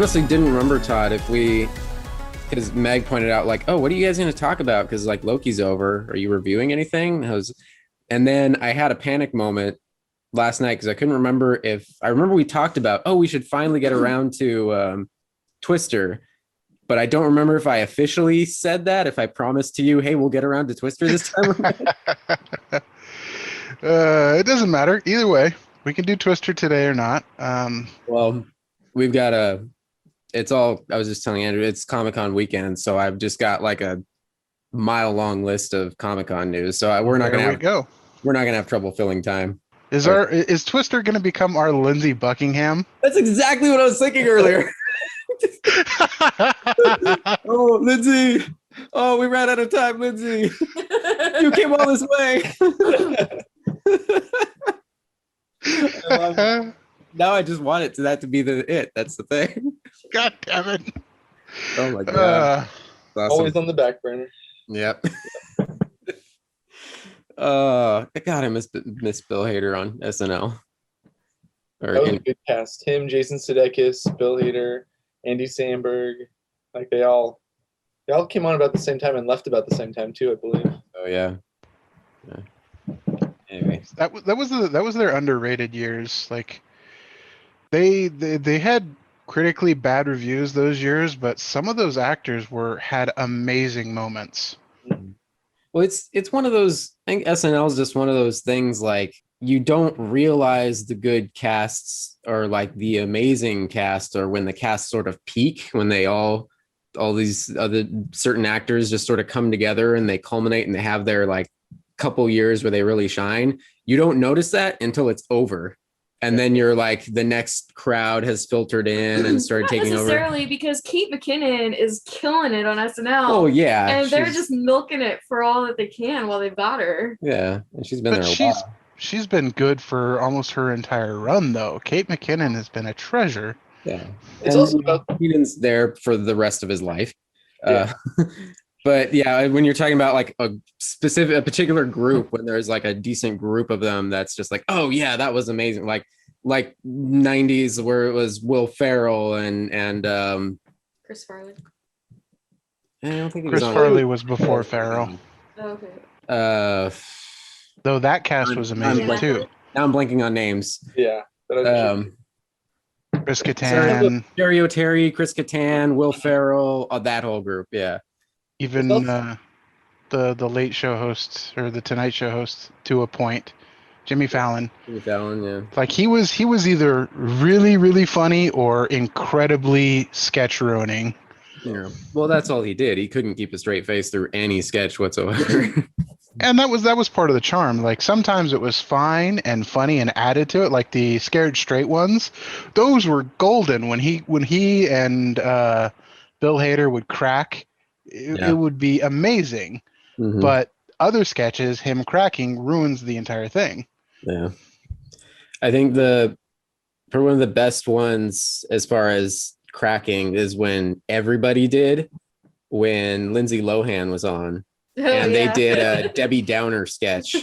honestly didn't remember, Todd, because Meg pointed out like, oh, what are you guys going to talk about? Because like Loki's over. Are you reviewing anything? And then I had a panic moment last night because I couldn't remember I remember we talked about, oh, we should finally get around to Twister. But I don't remember if I officially said that, if I promised to you, hey, we'll get around to Twister this time. It doesn't matter. Either way, we can do Twister today or not. Well, we've got I was just telling Andrew, it's Comic-Con weekend. So I've just got like a mile-long list of Comic-Con news. So we're not going to have trouble filling time. Is Twister going to become our Lindsey Buckingham? That's exactly what I was thinking earlier. Oh, Lindsay. Oh, we ran out of time, Lindsay. You came all this way. Now I just want that to be it. That's the thing. God damn it. Oh my god. Awesome. Always on the back burner. Yep. God, I miss Bill Hader on SNL. That was a good cast. Him, Jason Sudeikis, Bill Hader, Andy Samberg. Like they all came on about the same time and left about the same time too, I believe. Oh yeah. Anyway, that was their underrated years. Like they had critically bad reviews those years, but some of those actors had amazing moments. Well, it's one of those. I think SNL is just one of those things. Like you don't realize the good casts or like the amazing cast, or when the cast sort of peak, when they all these other certain actors just sort of come together and they culminate and they have their like couple years where they really shine. You don't notice that until it's over. And then you're like, the next crowd has filtered in and started taking over. Not necessarily, because Kate McKinnon is killing it on SNL. Oh, yeah. And they're just milking it for all that they can while they've got her. Yeah. And she's been there a while. She's been good for almost her entire run, though. Kate McKinnon has been a treasure. Yeah. It's also about McKinnon's there for the rest of his life. Yeah. But yeah, when you're talking about like a particular group, when there's like a decent group of them, that's just like, oh yeah, that was amazing. Like 90s where it was Will Ferrell and Chris Farley. I don't think Chris Farley was before Ferrell. Oh, okay. Though that cast was amazing too. Now I'm blanking on names. Yeah. Chris Kattan, Jerry O'Terry, Chris Kattan, Will Ferrell, that whole group. Yeah. Even the Late Show host or the Tonight Show host to a point, Jimmy Fallon. Jimmy Fallon, yeah. Like he was either really, really funny or incredibly sketch ruining. Yeah. Well, that's all he did. He couldn't keep a straight face through any sketch whatsoever. And that was part of the charm. Like sometimes it was fine and funny and added to it, like the Scared Straight ones. Those were golden when he and Bill Hader would crack. It would be amazing. Mm-hmm. But other sketches, him cracking ruins the entire thing. Yeah. I think for one of the best ones as far as cracking is when everybody did when Lindsay Lohan was on. They did a Debbie Downer sketch.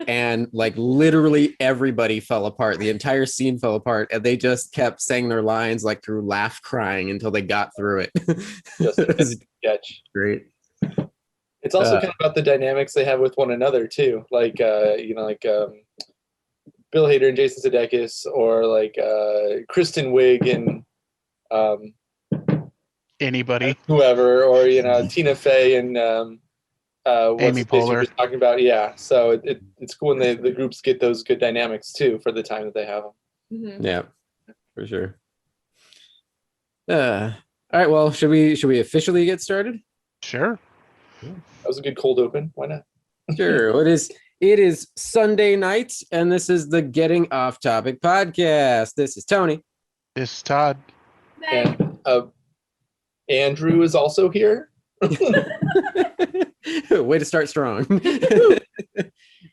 And like literally everybody fell apart. The entire scene fell apart, and they just kept saying their lines like through laugh crying until they got through it. Just a sketch. Great. It's also kind of about the dynamics they have with one another too. Like Bill Hader and Jason Sudeikis, or like Kristen Wiig and anybody, whoever, or Tina Fey and Amy Poehler talking about. Yeah, so it's cool when the groups get those good dynamics too for the time that they have them. Mm-hmm. Yeah, for sure. All right, well, should we officially get started? Sure. That was a good cold open. Why not? Sure. It is Sunday night, and this is the Getting Off Topic podcast. This is Tony. This is Todd. And Andrew is also here. Way to start strong.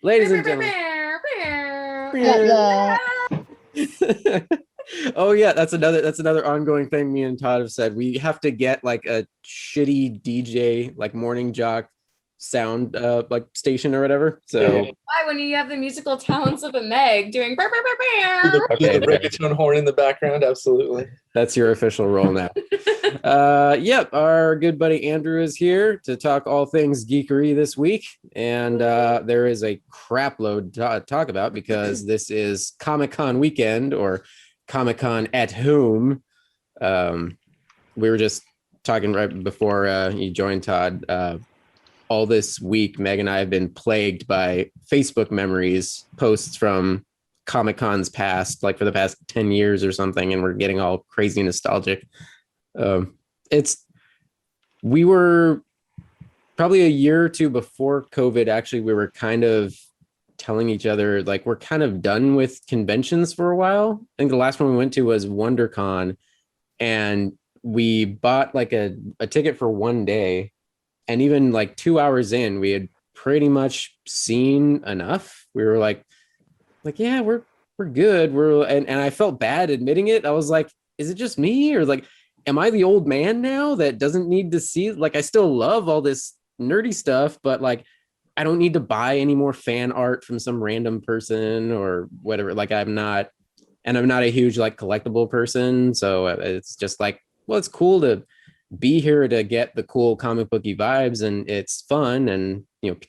Ladies and gentlemen. Oh yeah, that's another ongoing thing me and Todd have said. We have to get like a shitty DJ, like morning jock sound like station or whatever. So Why, when you have the musical talents of a Meg doing burr, burr, burr, The, burr. Okay, the reggaeton horn in the background, absolutely. that's your official role now. Yep, our good buddy Andrew is here to talk all things geekery this week, and there is a crap load to talk about because this is Comic-Con weekend, or Comic-Con at home. We were just talking right before you joined, Todd. All this week, Meg and I have been plagued by Facebook memories, posts from Comic-Cons past, like for the past 10 years or something, and we're getting all crazy nostalgic. We were probably a year or two before COVID. Actually, we were kind of telling each other like we're kind of done with conventions for a while. I think the last one we went to was WonderCon, and we bought like a ticket for one day, and even like 2 hours in, we had pretty much seen enough. We were like yeah, we're good. And I felt bad admitting it. I was like, is it just me, or like, am I the old man now that doesn't need to see? Like, I still love all this nerdy stuff, but like, I don't need to buy any more fan art from some random person or whatever. Like, I'm not a huge like collectible person, so it's just like, well, it's cool to be here to get the cool comic booky vibes, and it's fun, and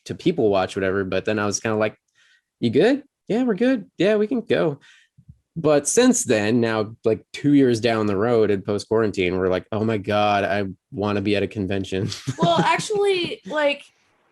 to people watch whatever. But then I was kind of like, you good? Yeah, we're good. Yeah, we can go. But since then, now like 2 years down the road in post quarantine, we're like, oh my God, I want to be at a convention. Well, actually, like,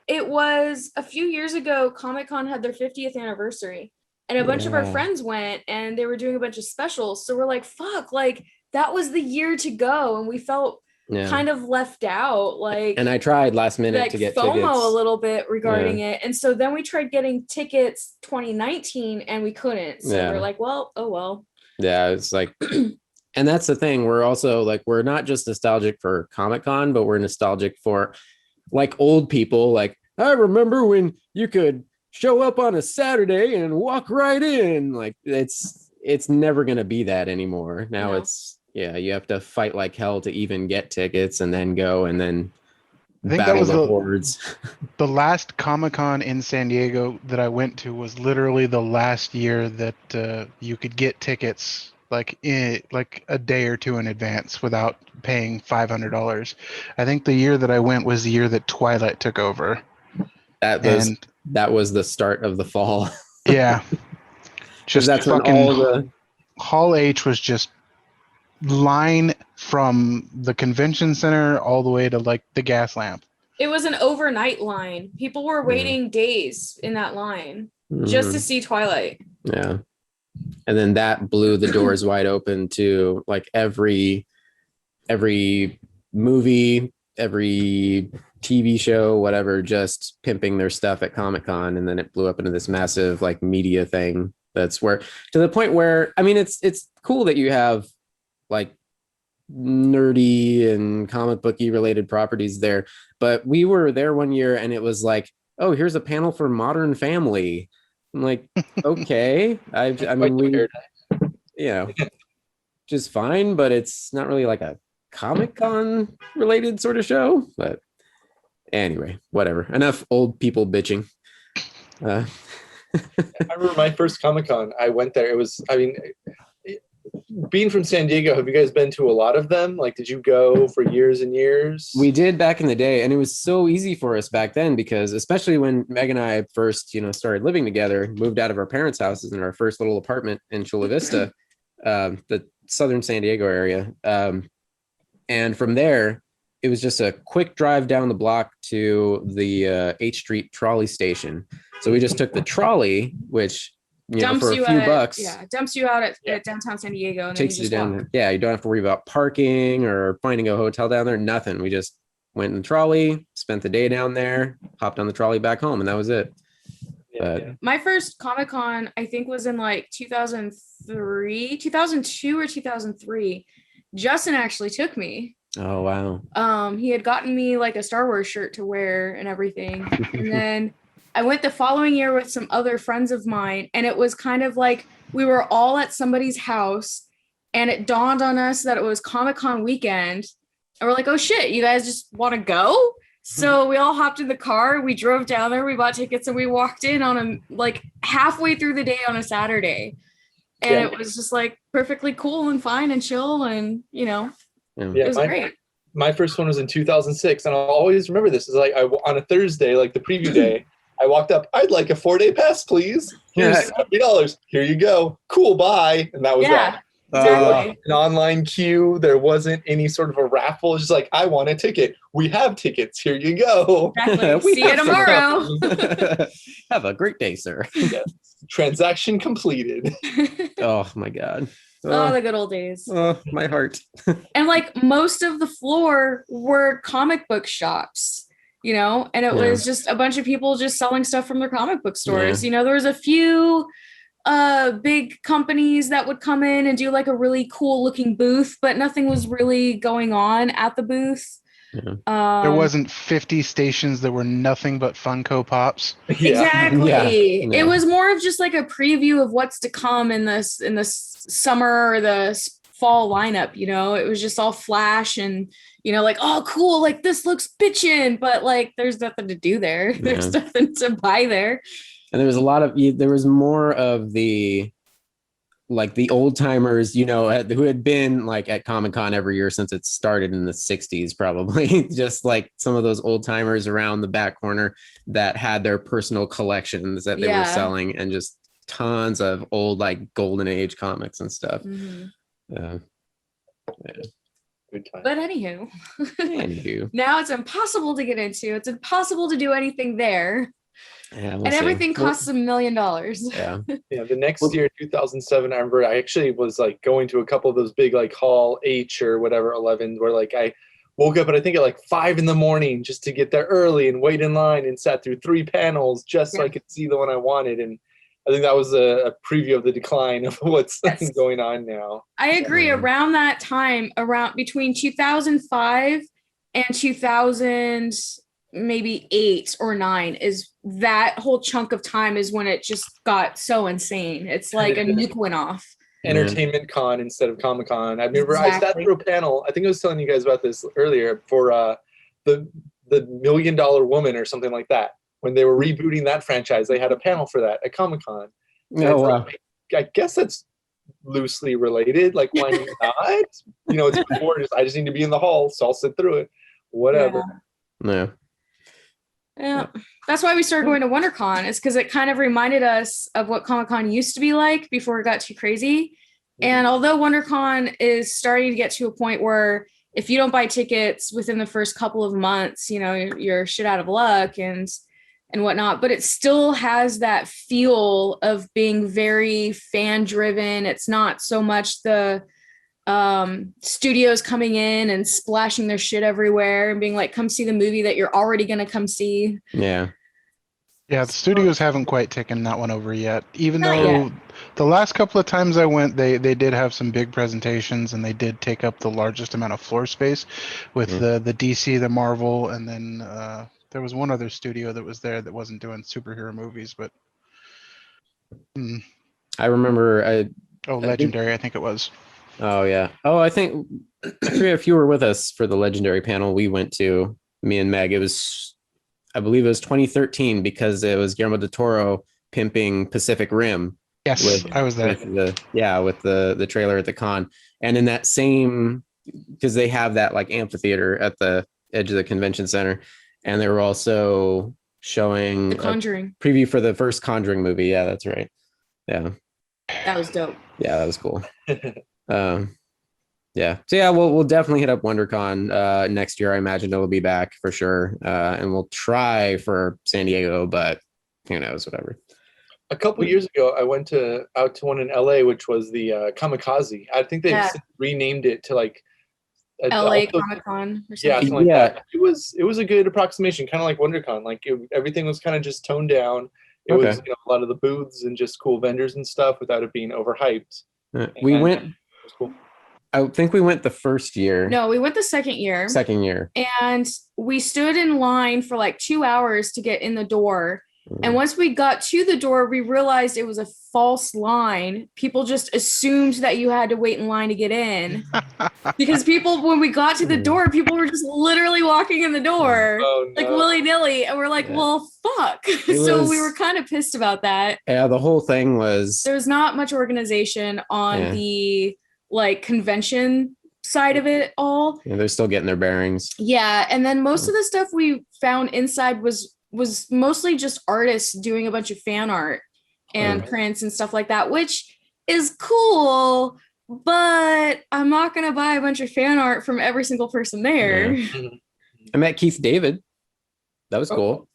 it was a few years ago, Comic-Con had their 50th anniversary, and a bunch of our Yeah. friends went, and they were doing a bunch of specials. So we're like, fuck, like, that was the year to go, and we felt Yeah. kind of left out, like, And I tried last minute like to get FOMO tickets. a little bit regarding it. And so then we tried getting tickets 2019 and we couldn't. So Yeah. we're like, well, oh well. Yeah, it's like, and that's the thing. We're also like, we're not just nostalgic for Comic-Con, but we're nostalgic for like old people. Like, I remember when you could show up on a Saturday and walk right in. Like, it's never gonna be that anymore. Now No. it's, yeah, you have to fight like hell to even get tickets, and then go and then I think that battle was the hordes. the last Comic-Con in San Diego that I went to was literally the last year that you could get tickets like a day or two in advance without paying $500. I think the year that I went was the year that Twilight took over. That was the start of the fall. Yeah, just that's when fucking all the Hall H was just line from the convention center all the way to like the gas lamp. It was an overnight line. People were waiting days in that line just to see Twilight. Yeah. And then that blew the doors wide open to like every movie, every TV show, whatever, just pimping their stuff at Comic-Con. And then it blew up into this massive like media thing. That's where, to the point where, I mean, it's cool that you have like nerdy and comic booky related properties there, but we were there one year and it was like, oh, here's a panel for Modern Family. I'm like, okay, I mean, we, just fine, but it's not really like a Comic-Con related sort of show. But anyway, whatever, enough old people bitching. I remember my first Comic-Con. I went there. It was, I mean, being from San Diego, have you guys been to a lot of them? Like, did you go for years and years? We did back in the day, and it was so easy for us back then because, especially when Meg and I first, started living together, moved out of our parents' houses in our first little apartment in Chula Vista, the southern San Diego area, and from there, it was just a quick drive down the block to the H Street trolley station. So we just took the trolley, which for a few bucks, dumps you out at downtown San Diego, and takes then you down there. Yeah, you don't have to worry about parking or finding a hotel down there. Nothing. We just went in the trolley, spent the day down there, hopped on the trolley back home, and that was it. My first Comic-Con, I think, was in like 2002 or 2003. Justin actually took me. Oh wow. He had gotten me like a Star Wars shirt to wear and everything, and then I went the following year with some other friends of mine, and it was kind of like we were all at somebody's house, and it dawned on us that it was Comic-Con weekend, and we're like, oh shit, you guys just want to go? So we all hopped in the car, we drove down there, we bought tickets, and we walked in on halfway through the day on a Saturday. And it was just like perfectly cool and fine and chill, and it was great. My first one was in 2006, and I'll always remember this. It's like on a Thursday, like the preview day, I walked up. I'd like a 4-day pass, please. Here's $70. Here you go. Cool, bye. And that was that. There wasn't an online queue. There wasn't any sort of a raffle. It's just like, I want a ticket. We have tickets. Here you go. Exactly. See you tomorrow. Have a great day, sir. Yes. Transaction completed. Oh my God. Oh, the good old days. Oh, my heart. And like most of the floor were comic book shops, and it was just a bunch of people just selling stuff from their comic book stores. There was a few big companies that would come in and do like a really cool looking booth, but nothing was really going on at the booth. There wasn't 50 stations that were nothing but Funko Pops. Exactly. Yeah. It was more of just like a preview of what's to come in the summer or the fall lineup. It was just all flash and like, oh cool, like this looks bitchin', but like there's nothing to do there. There's nothing to buy there. And there was more of the old timers, who had been like at Comic-Con every year since it started in the 60s, probably just like some of those old timers around the back corner that had their personal collections that they were selling, and just tons of old like golden age comics and stuff. Mm-hmm. Good time. But anywho, now it's impossible to get into. It's impossible to do anything there. Yeah, and everything costs $1 million. Yeah. The next year, 2007, I remember I actually was like going to a couple of those big like Hall H or whatever 11, where like I woke up at I think at like 5 a.m. just to get there early and wait in line and sat through 3 panels just so I could see the one I wanted. And I think that was a preview of the decline of what's going on now. I agree. Around that time, between 2005 and 2000. Maybe 8 or 9 is that whole chunk of time is when it just got so insane. It's like a nuke went off. Entertainment Con instead of Comic Con. I remember I sat through a panel. I think I was telling you guys about this earlier for the $1 Million Woman or something like that. When they were rebooting that franchise, they had a panel for that at Comic Con. Oh wow! Like, I guess that's loosely related. Like why not? It's before. I just need to be in the hall, so I'll sit through it. Whatever. Yeah. Yeah, that's why we started going to WonderCon. It's because it kind of reminded us of what Comic-Con used to be like before it got too crazy. And although WonderCon is starting to get to a point where if you don't buy tickets within the first couple of months, you're shit out of luck and whatnot, but it still has that feel of being very fan driven. It's not so much the studios coming in and splashing their shit everywhere and being like, come see the movie that you're already going to come see. Yeah, the studios haven't quite taken that one over yet, even though the last couple of times I went, they did have some big presentations, and they did take up the largest amount of floor space with the DC, the Marvel, and then there was one other studio that was there that wasn't doing superhero movies, but I remember Legendary, I think it was. Oh yeah. Oh, I forget if you were with us for the Legendary panel we went to, me and Meg. I believe it was 2013, because it was Guillermo del Toro pimping Pacific Rim. Yes, I was there. With the trailer at the con. And in that same, because they have that like amphitheater at the edge of the convention center, and they were also showing The Conjuring a preview for the first Conjuring movie. Yeah, that's right. Yeah. That was dope. Yeah, that was cool. Yeah. So yeah, we'll definitely hit up WonderCon next year. I imagine it'll be back for sure. And we'll try for San Diego, but who knows, whatever. A couple of years ago, I went out to one in LA, which was the Kamikaze. I think they've renamed it to like LA Comic Con or something. Yeah, something like that. It was a good approximation, kind of like WonderCon. Like everything was kind of just toned down. It was a lot of the booths and just cool vendors and stuff without it being overhyped. We went. It was cool. I think we went the first year. No, we went the second year. Second year. And we stood in line for like 2 hours to get in the door. And once we got to the door, we realized it was a false line. People just assumed that you had to wait in line to get in. Because people, when we got to the door, people were just literally walking in the door like willy-nilly. And we're like, well, fuck. So we were kind of pissed about that. Yeah, the whole thing was... There's not much organization on the like convention side of it all. Yeah, they're still getting their bearings. Yeah. And then most of the stuff we found inside was mostly just artists doing a bunch of fan art and prints and stuff like that, which is cool, but I'm not going to buy a bunch of fan art from every single person there. Yeah. I met Keith David. That was cool.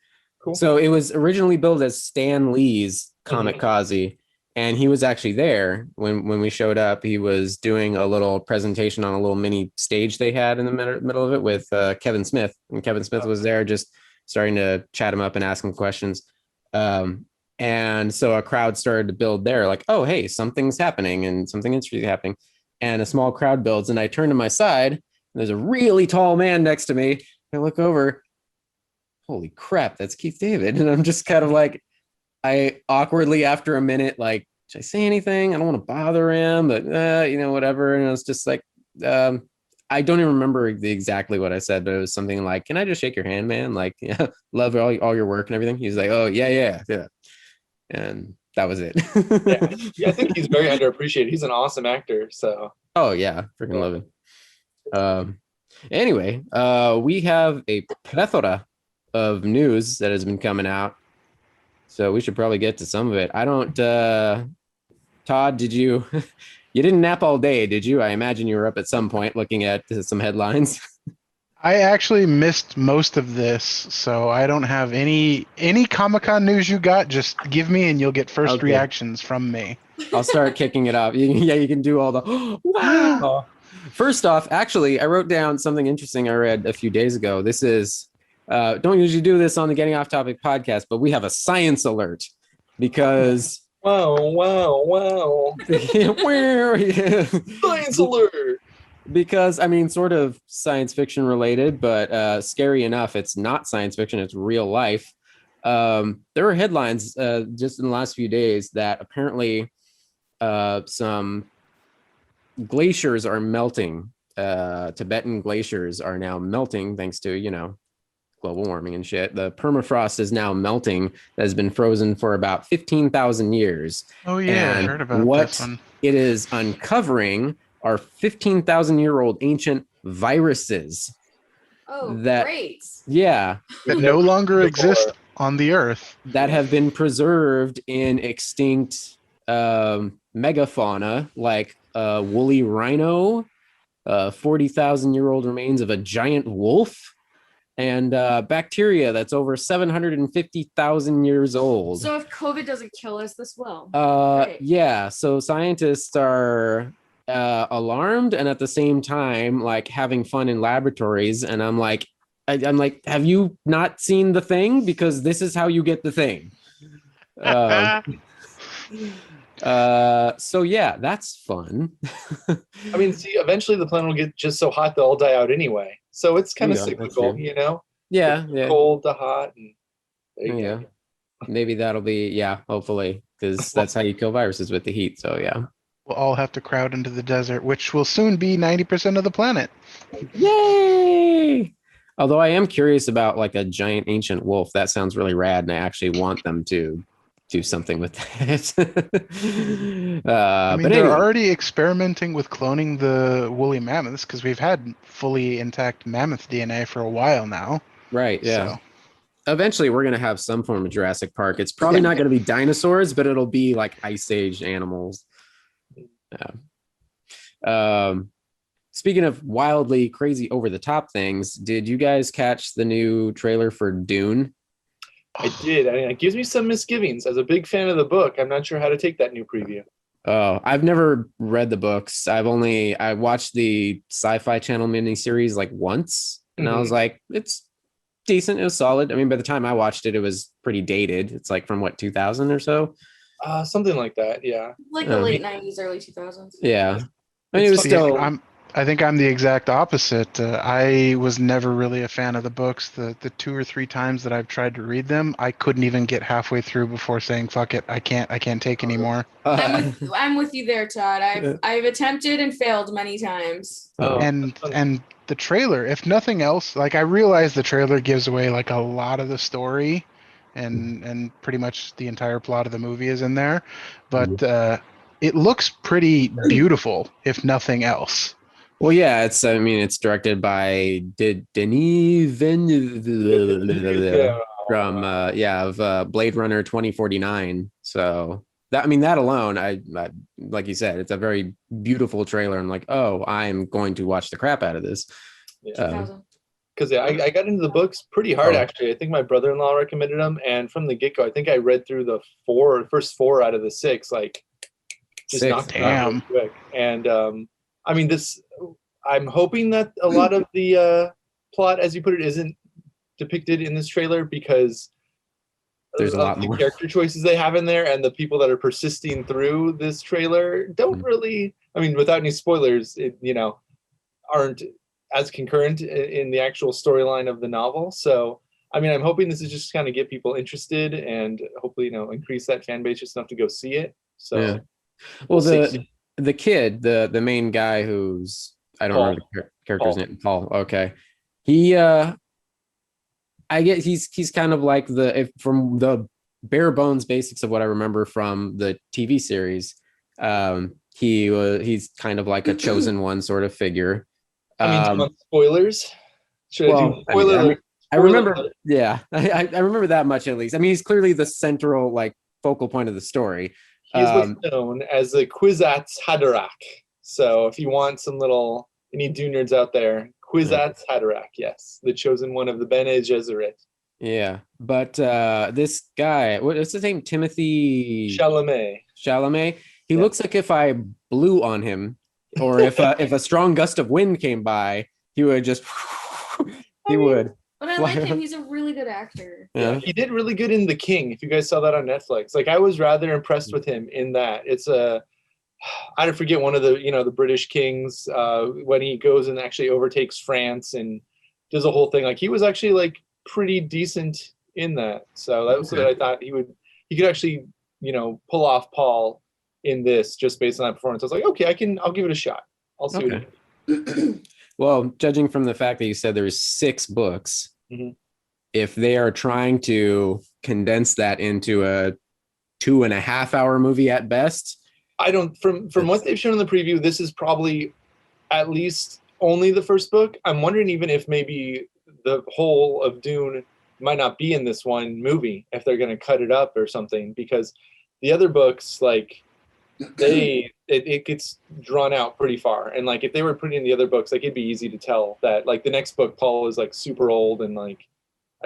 So it was originally billed as Stan Lee's Kamikaze, and he was actually there when we showed up. He was doing a little presentation on a little mini stage they had in the middle of it with Kevin Smith, and Kevin Smith was there just starting to chat him up and ask him questions. And so a crowd started to build there, like, oh, hey, something's happening and something interesting happening. And a small crowd builds. And I turn to my side, and there's a really tall man next to me. I look over, holy crap, that's Keith David. And I'm just kind of like, I awkwardly, after a minute, like, should I say anything? I don't want to bother him, but, whatever. And I was just like, I don't even remember exactly what I said, but it was something like, can I just shake your hand, man? Like, yeah, love all your work and everything. He's like, oh, yeah. And that was it. Yeah, I think he's very underappreciated. He's an awesome actor. So. Oh, yeah. Freaking love him. Anyway, we have a plethora of news that has been coming out. So we should probably get to some of it. I don't, Todd, did you... You didn't nap all day, did you? I imagine you were up at some point looking at some headlines. I actually missed most of this, so I don't have any Comic-Con news you got. Just give me and you'll get first reactions from me. I'll start kicking it off. You can do all the, wow. First off, actually, I wrote down something interesting I read a few days ago. This is, don't usually do this on the Getting Off Topic podcast, but we have a science alert because... Wow. Science alert. Because, I mean, sort of science fiction related, but scary enough, it's not science fiction, it's real life. There were headlines just in the last few days that apparently some glaciers are melting. Tibetan glaciers are now melting thanks to, global warming and shit. The permafrost is now melting. That has been frozen for about 15,000 years. Oh yeah, I heard about this one. It is uncovering are 15,000-year-old ancient viruses. Oh, great. Yeah. That no longer exist on the Earth. That have been preserved in extinct megafauna like woolly rhino, 40,000-year-old remains of a giant wolf, and bacteria that's over 750,000 years old. So if COVID doesn't kill us, this will. Yeah. So scientists are alarmed and at the same time like having fun in laboratories. And I'm like, have you not seen the thing? Because this is how you get the thing. So yeah, that's fun. I mean, see, eventually the planet will get just so hot they'll all die out anyway. So it's kind of cyclical, Yeah. Cold to hot, and go. Maybe that'll be hopefully, because that's how you kill viruses, with the heat. So yeah, we'll all have to crowd into the desert, which will soon be 90% of the planet. Yay! Although I am curious about like a giant ancient wolf. That sounds really rad, and I actually want them to do something with that. But they're already experimenting with cloning the woolly mammoths because we've had fully intact mammoth DNA for a while now. Right, yeah. So. Eventually, we're going to have some form of Jurassic Park. It's probably not going to be dinosaurs, but it'll be like Ice Age animals. Speaking of wildly crazy over-the-top things, did you guys catch the new trailer for Dune? I did. I mean, it gives me some misgivings. As a big fan of the book, I'm not sure how to take that new preview. Oh, I've never read the books. I watched the Sci-Fi Channel miniseries like once, and I was like, it's decent. It was solid. I mean, by the time I watched it, it was pretty dated. It's like from 2000 or so. Something like that. Yeah. Like the late 90s, early 2000s. Yeah. I mean, it was still. I think I'm the exact opposite. I was never really a fan of the books. The 2 or 3 times that I've tried to read them, I couldn't even get halfway through before saying "fuck it." I can't take anymore. I'm with you there, Todd. I've attempted and failed many times. Oh. And the trailer, if nothing else, like I realize the trailer gives away like a lot of the story, and pretty much the entire plot of the movie is in there, but it looks pretty beautiful, if nothing else. Well, yeah, I mean, it's directed by Denis Yeah. Villeneuve from of Blade Runner 2049. So that, I mean, that alone, I like you said, it's a very beautiful trailer. I'm like, oh, I'm going to watch the crap out of this. Yeah. 2000. Because I got into the books pretty hard, actually. I think my brother-in-law recommended them, and from the get-go, I think I read through the first four out of the six, like just Six. knocked them out Damn. real quick. And I mean, I'm hoping that a lot of the plot, as you put it, isn't depicted in this trailer because There's a lot the more character choices they have in there, and the people that are persisting through this trailer don't really. I mean, without any spoilers, aren't as concurrent in the actual storyline of the novel. So, I mean, I'm hoping this is just kind of get people interested and hopefully, increase that fan base just enough to go see it. So, Yeah. we'll Well, see. the kid, the main guy who's I don't Paul. remember the character's Paul. name. Paul. Okay. He I get he's kind of like from the bare bones basics of what I remember from the TV series. He's kind of like a chosen one sort of figure. I mean, do you want spoilers? Should I do I mean, spoiler alert? I remember, yeah, I remember that much at least. I mean, he's clearly the central like focal point of the story. He is what's known as the Kwisatz Haderach. So if you want any Dune nerds out there, Kwisatz Haderach, yes, the chosen one of the Bene Gesserit. Yeah, but this guy, what's his name? Timothy Chalamet. Chalamet. He Yeah. looks like if I blew on him, or if a strong gust of wind came by, he would just he would. But I like him. He's a really good actor. Yeah. He did really good in The King. If you guys saw that on Netflix, like I was rather impressed with him in that. It's I don't forget one of the British kings when he goes and actually overtakes France and does a whole thing. Like he was actually like pretty decent in that. So that was good. I thought he could actually pull off Paul in this just based on that performance. I was like, okay, I'll give it a shot. I'll see what he does. Well, judging from the fact that you said there's 6 books, if they are trying to condense that into a 2.5-hour movie at best, from what they've shown in the preview, this is probably at least only the first book. I'm wondering even if maybe the whole of Dune might not be in this one movie, if they're going to cut it up or something, because the other books, like it gets drawn out pretty far. And like if they were putting in the other books, like it'd be easy to tell that like the next book, Paul is like super old, and like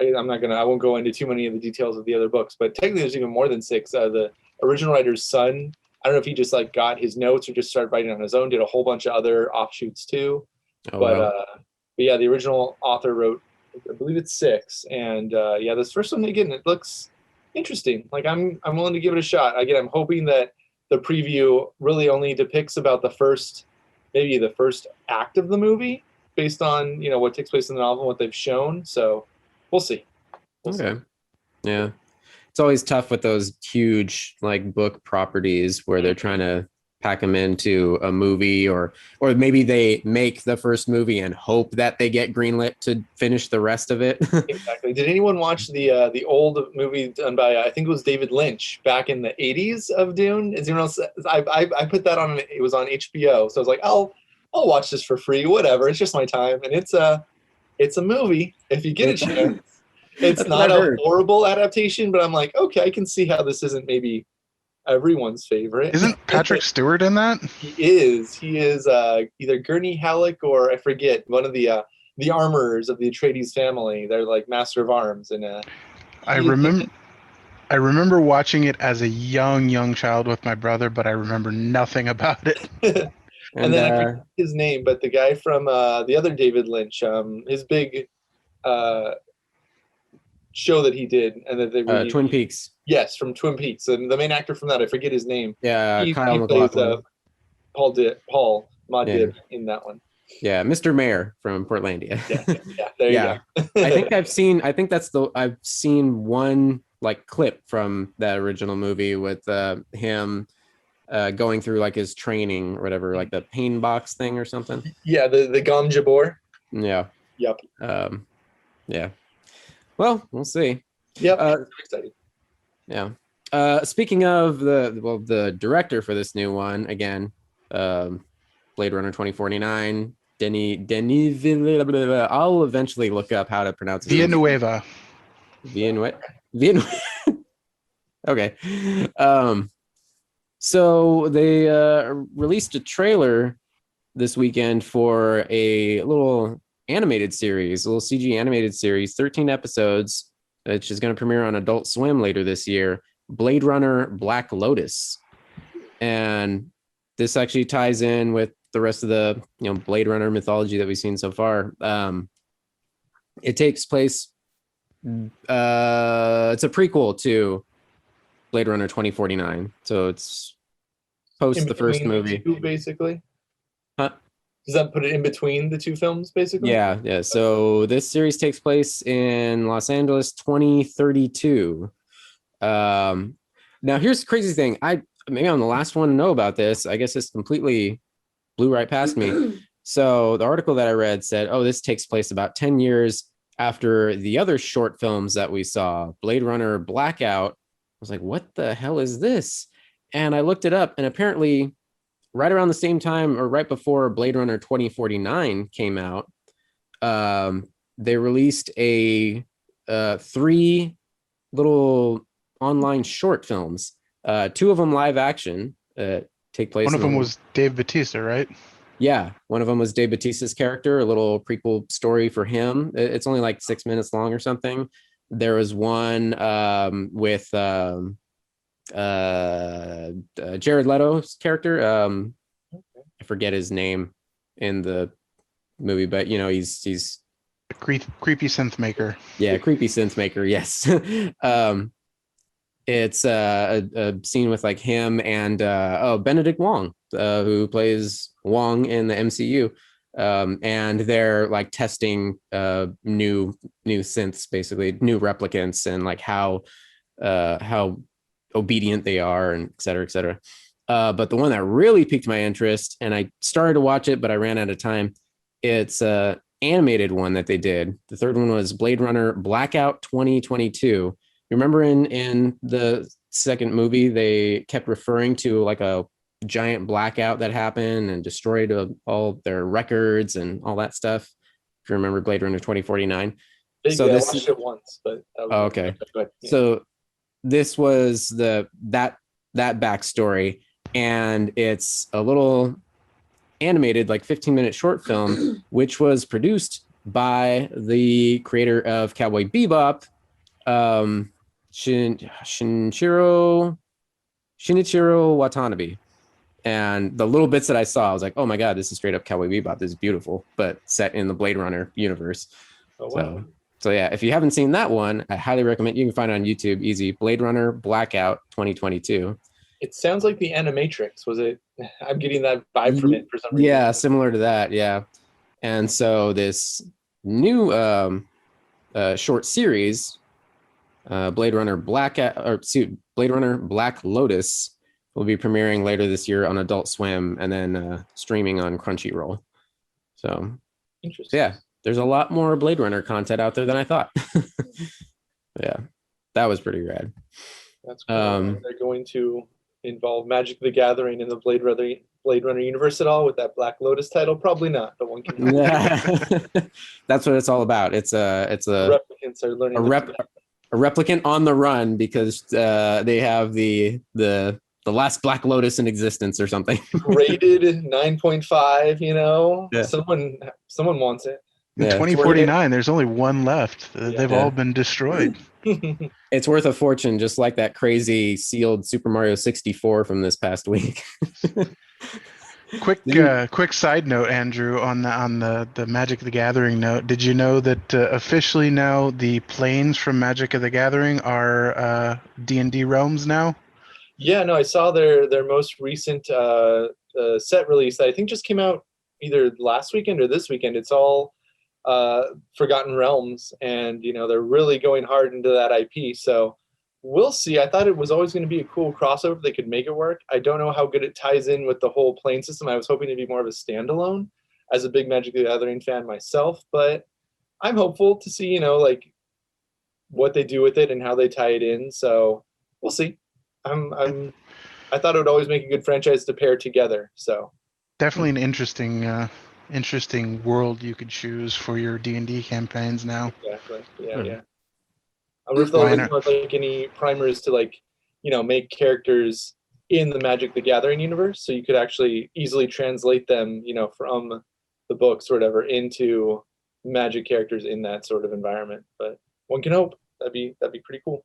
I won't go into too many of the details of the other books, but technically there's even more than 6. The original writer's son, I don't know if he just like got his notes or just started writing on his own, did a whole bunch of other offshoots too. But yeah, the original author wrote, I believe it's 6. And this first one, again, it looks interesting. Like I'm willing to give it a shot. Again, I'm hoping that the preview really only depicts about maybe the first act of the movie based on, what takes place in the novel and what they've shown. So we'll see. Okay. Yeah. It's always tough with those huge like book properties where they're trying to pack them into a movie, or maybe they make the first movie and hope that they get greenlit to finish the rest of it. Exactly. Did anyone watch the old movie done by I think it was David Lynch back in the 80s of Dune? Is anyone else? I put that on. It was on HBO, so I was like, I'll watch this for free. Whatever. It's just my time, and it's a movie if you get a chance. It's not a horrible adaptation, but I'm like, okay, I can see how this isn't maybe everyone's favorite. Isn't Patrick Stewart in that? He is either Gurney Halleck or I forget, one of the armorers of the Atreides family. They're like master of arms, and I remember watching it as a young child with my brother, but I remember nothing about it. and then I forget his name, but the guy from the other David Lynch, his big show that he did, and that they Twin Peaks. Yes, from Twin Peaks, and the main actor from that, I forget his name. Yeah, he Kyle plays MacLachlan. Paul Madib in that one. Yeah, Mr. Mayor from Portlandia. Yeah. There you Yeah. go. I think I've seen one like clip from that original movie with him going through like his training or whatever, like the pain box thing or something. Yeah, the Gom Jabor. Yeah. Yep. Yeah. Well, we'll see. Yep. Uh, I'm excited. yeah. Speaking of the director for this new one, again, Blade Runner 2049, Denis Villeneuve. I'll eventually look up how to pronounce his name. Villanueva. Villeneuve. Okay. So they released a trailer this weekend for a little animated series, a little CG animated series, 13 episodes, which is going to premiere on Adult Swim later this year. Blade Runner Black Lotus. And this actually ties in with the rest of the Blade Runner mythology that we've seen so far. It takes place it's a prequel to Blade Runner 2049. So it's post In the first between the movie. two, basically. Huh? Does that put it in between the two films, basically? Yeah. So this series takes place in Los Angeles 2032. Now here's the crazy thing. Maybe I'm the last one to know about this. I guess it's completely blew right past me. So the article that I read said, oh, this takes place about 10 years after the other short films that we saw, Blade Runner Blackout. I was like, what the hell is this? And I looked it up, and apparently right around the same time or right before Blade Runner 2049 came out, they released a 3 little online short films, 2 of them live action, take place. One of them was Dave Bautista, right? Yeah, one of them was Dave Bautista's character, a little prequel story for him. It's only like 6 minutes long or something. There was one with Jared Leto's character. I forget his name in the movie, but he's A creepy synth maker. Yeah, creepy synth maker. Yes. It's a scene with like him and Benedict Wong, who plays Wong in the MCU, and they're like testing new synths, basically new replicants, and like how obedient they are, and et cetera, et cetera. But the one that really piqued my interest, and I started to watch it, but I ran out of time. It's a animated one that they did. The third one was Blade Runner Blackout 2022. You remember in the second movie, they kept referring to like a giant blackout that happened and destroyed all their records and all that stuff. If you remember Blade Runner 2049. So I watched it once, but that was okay. Yeah. So this was that backstory, and it's a little animated, like 15-minute short film, which was produced by the creator of Cowboy Bebop, Shinichiro Watanabe. And the little bits that I saw, I was like, oh my God, this is straight up Cowboy Bebop. This is beautiful, but set in the Blade Runner universe. Oh, wow. So yeah, if you haven't seen that one, I highly recommend. You can find it on YouTube, easy. Blade Runner Blackout 2022. It sounds like the Animatrix. Was it? I'm getting that vibe from it for some reason. Yeah, similar to that. Yeah. And so this new short series, Blade Runner Black Lotus, will be premiering later this year on Adult Swim and then streaming on Crunchyroll. So, interesting. Yeah, there's a lot more Blade Runner content out there than I thought. Yeah, that was pretty rad. That's cool. They're going to involve Magic the Gathering in the Blade Runner universe at all with that Black Lotus title? Probably not, but one can. That's what it's all about. It's a replicants are learning a replicant on the run because they have the last Black Lotus in existence or something. Rated 9.5, Yeah. Someone wants it. In 2049, there's only one left. They've all been destroyed. It's worth a fortune, just like that crazy sealed Super Mario 64 from this past week. Quick side note, Andrew, on the Magic the Gathering note. Did you know that officially now the planes from Magic of the Gathering are D&D realms now? Yeah, no, I saw their most recent set release that I think just came out either last weekend or this weekend. It's all Forgotten Realms, and they're really going hard into that IP. So we'll see. I thought it was always going to be a cool crossover. They could make it work. I don't know how good it ties in with the whole plane system. I was hoping to be more of a standalone as a big Magic the Gathering fan myself, but I'm hopeful to see, like what they do with it and how they tie it in. So we'll see. I thought it would always make a good franchise to pair together. So Definitely an interesting world you could choose for your D&D campaigns now. exactly. Yeah. I wonder if they'll come with like any primers to make characters in the Magic the Gathering universe, so you could actually easily translate them, from the books or whatever into Magic characters in that sort of environment. But one can hope. That'd be pretty cool.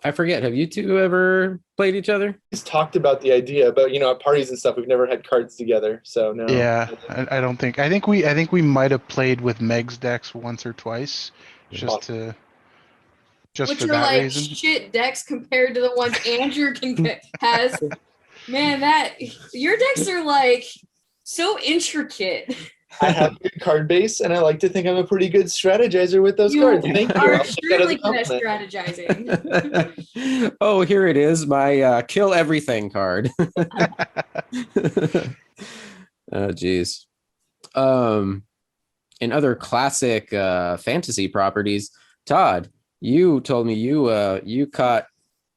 I forget. Have you two ever played each other? He's talked about the idea, but at parties and stuff, we've never had cards together. So no. Yeah, I don't think. I think we might have played with Meg's decks once or twice, just Which for are that like reason. shit decks compared to the ones Andrew has. Man, your decks are like so intricate. I have a good card base, and I like to think I'm a pretty good strategizer with those cards. Thank you. Are I'll take that as extremely a good at compliment. strategizing. Oh, here it is, my kill everything card. Oh, geez. In other classic fantasy properties, Todd, you told me you caught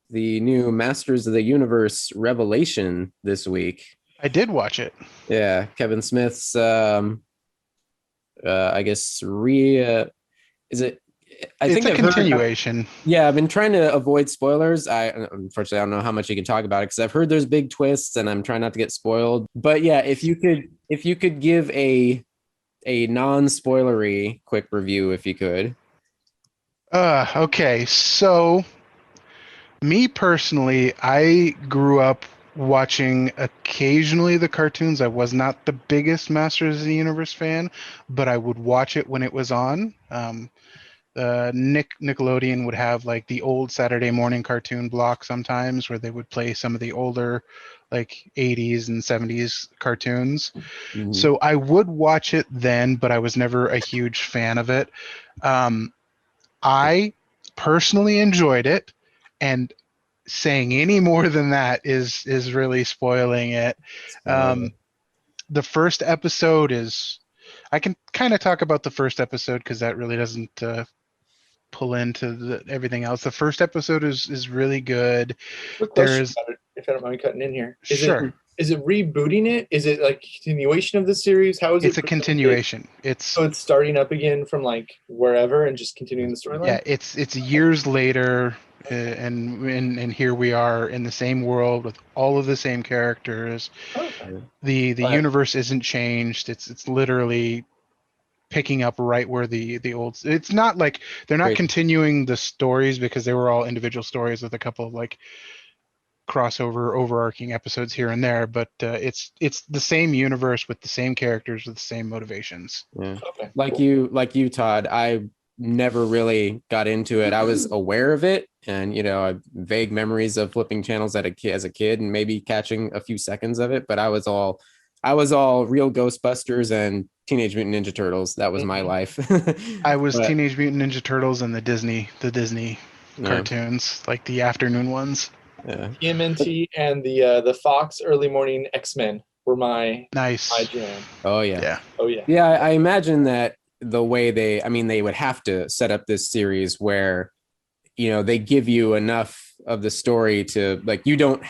the new Masters of the Universe Revelation this week. I did watch it. Yeah, Kevin Smith's I guess is it? I think it's a I've heard- continuation. yeah, I've been trying to avoid spoilers. Unfortunately I don't know how much you can talk about it because I've heard there's big twists and I'm trying not to get spoiled. But yeah, if you could give a non-spoilery quick review, if you could. Okay, so me personally, I grew up watching occasionally the cartoons. I was not the biggest Masters of the Universe fan, but I would watch it when it was on. Nickelodeon would have like the old Saturday morning cartoon block sometimes where they would play some of the older like 80s and 70s cartoons. Mhm. So I would watch it then, but I was never a huge fan of it. I personally enjoyed it, and saying any more than that is really spoiling it. The first episode is, I can kind of talk about the first episode because that really doesn't pull into everything else. The first episode is really good. Quick question about it, if I don't mind me cutting in here. Sure. Is it rebooting it? Is it like continuation of the series? How is it? It's a continuation. So it's starting up again from like wherever and just continuing the storyline? Yeah, it's years later, and here we are in the same world with all of the same characters. Okay. The Right. universe isn't changed. It's literally picking up right where the old. It's not like they're not Great. continuing the stories because they were all individual stories with a couple of like crossover overarching episodes here and there, but it's the same universe with the same characters with the same motivations. Yeah. Okay. Like Cool. you, Todd, I never really got into it. I was aware of it, and I have vague memories of flipping channels as a kid and maybe catching a few seconds of it. But I was all real Ghostbusters and Teenage Mutant Ninja Turtles. That was my life. I was But, Teenage Mutant Ninja Turtles and the Disney yeah, cartoons, like the afternoon ones. yeah. TMNT and the Fox early morning X-Men were my Nice. jam. Oh yeah. Yeah. Oh yeah. Yeah, I imagine that the way they would have to set up this series where they give you enough of the story to like you don't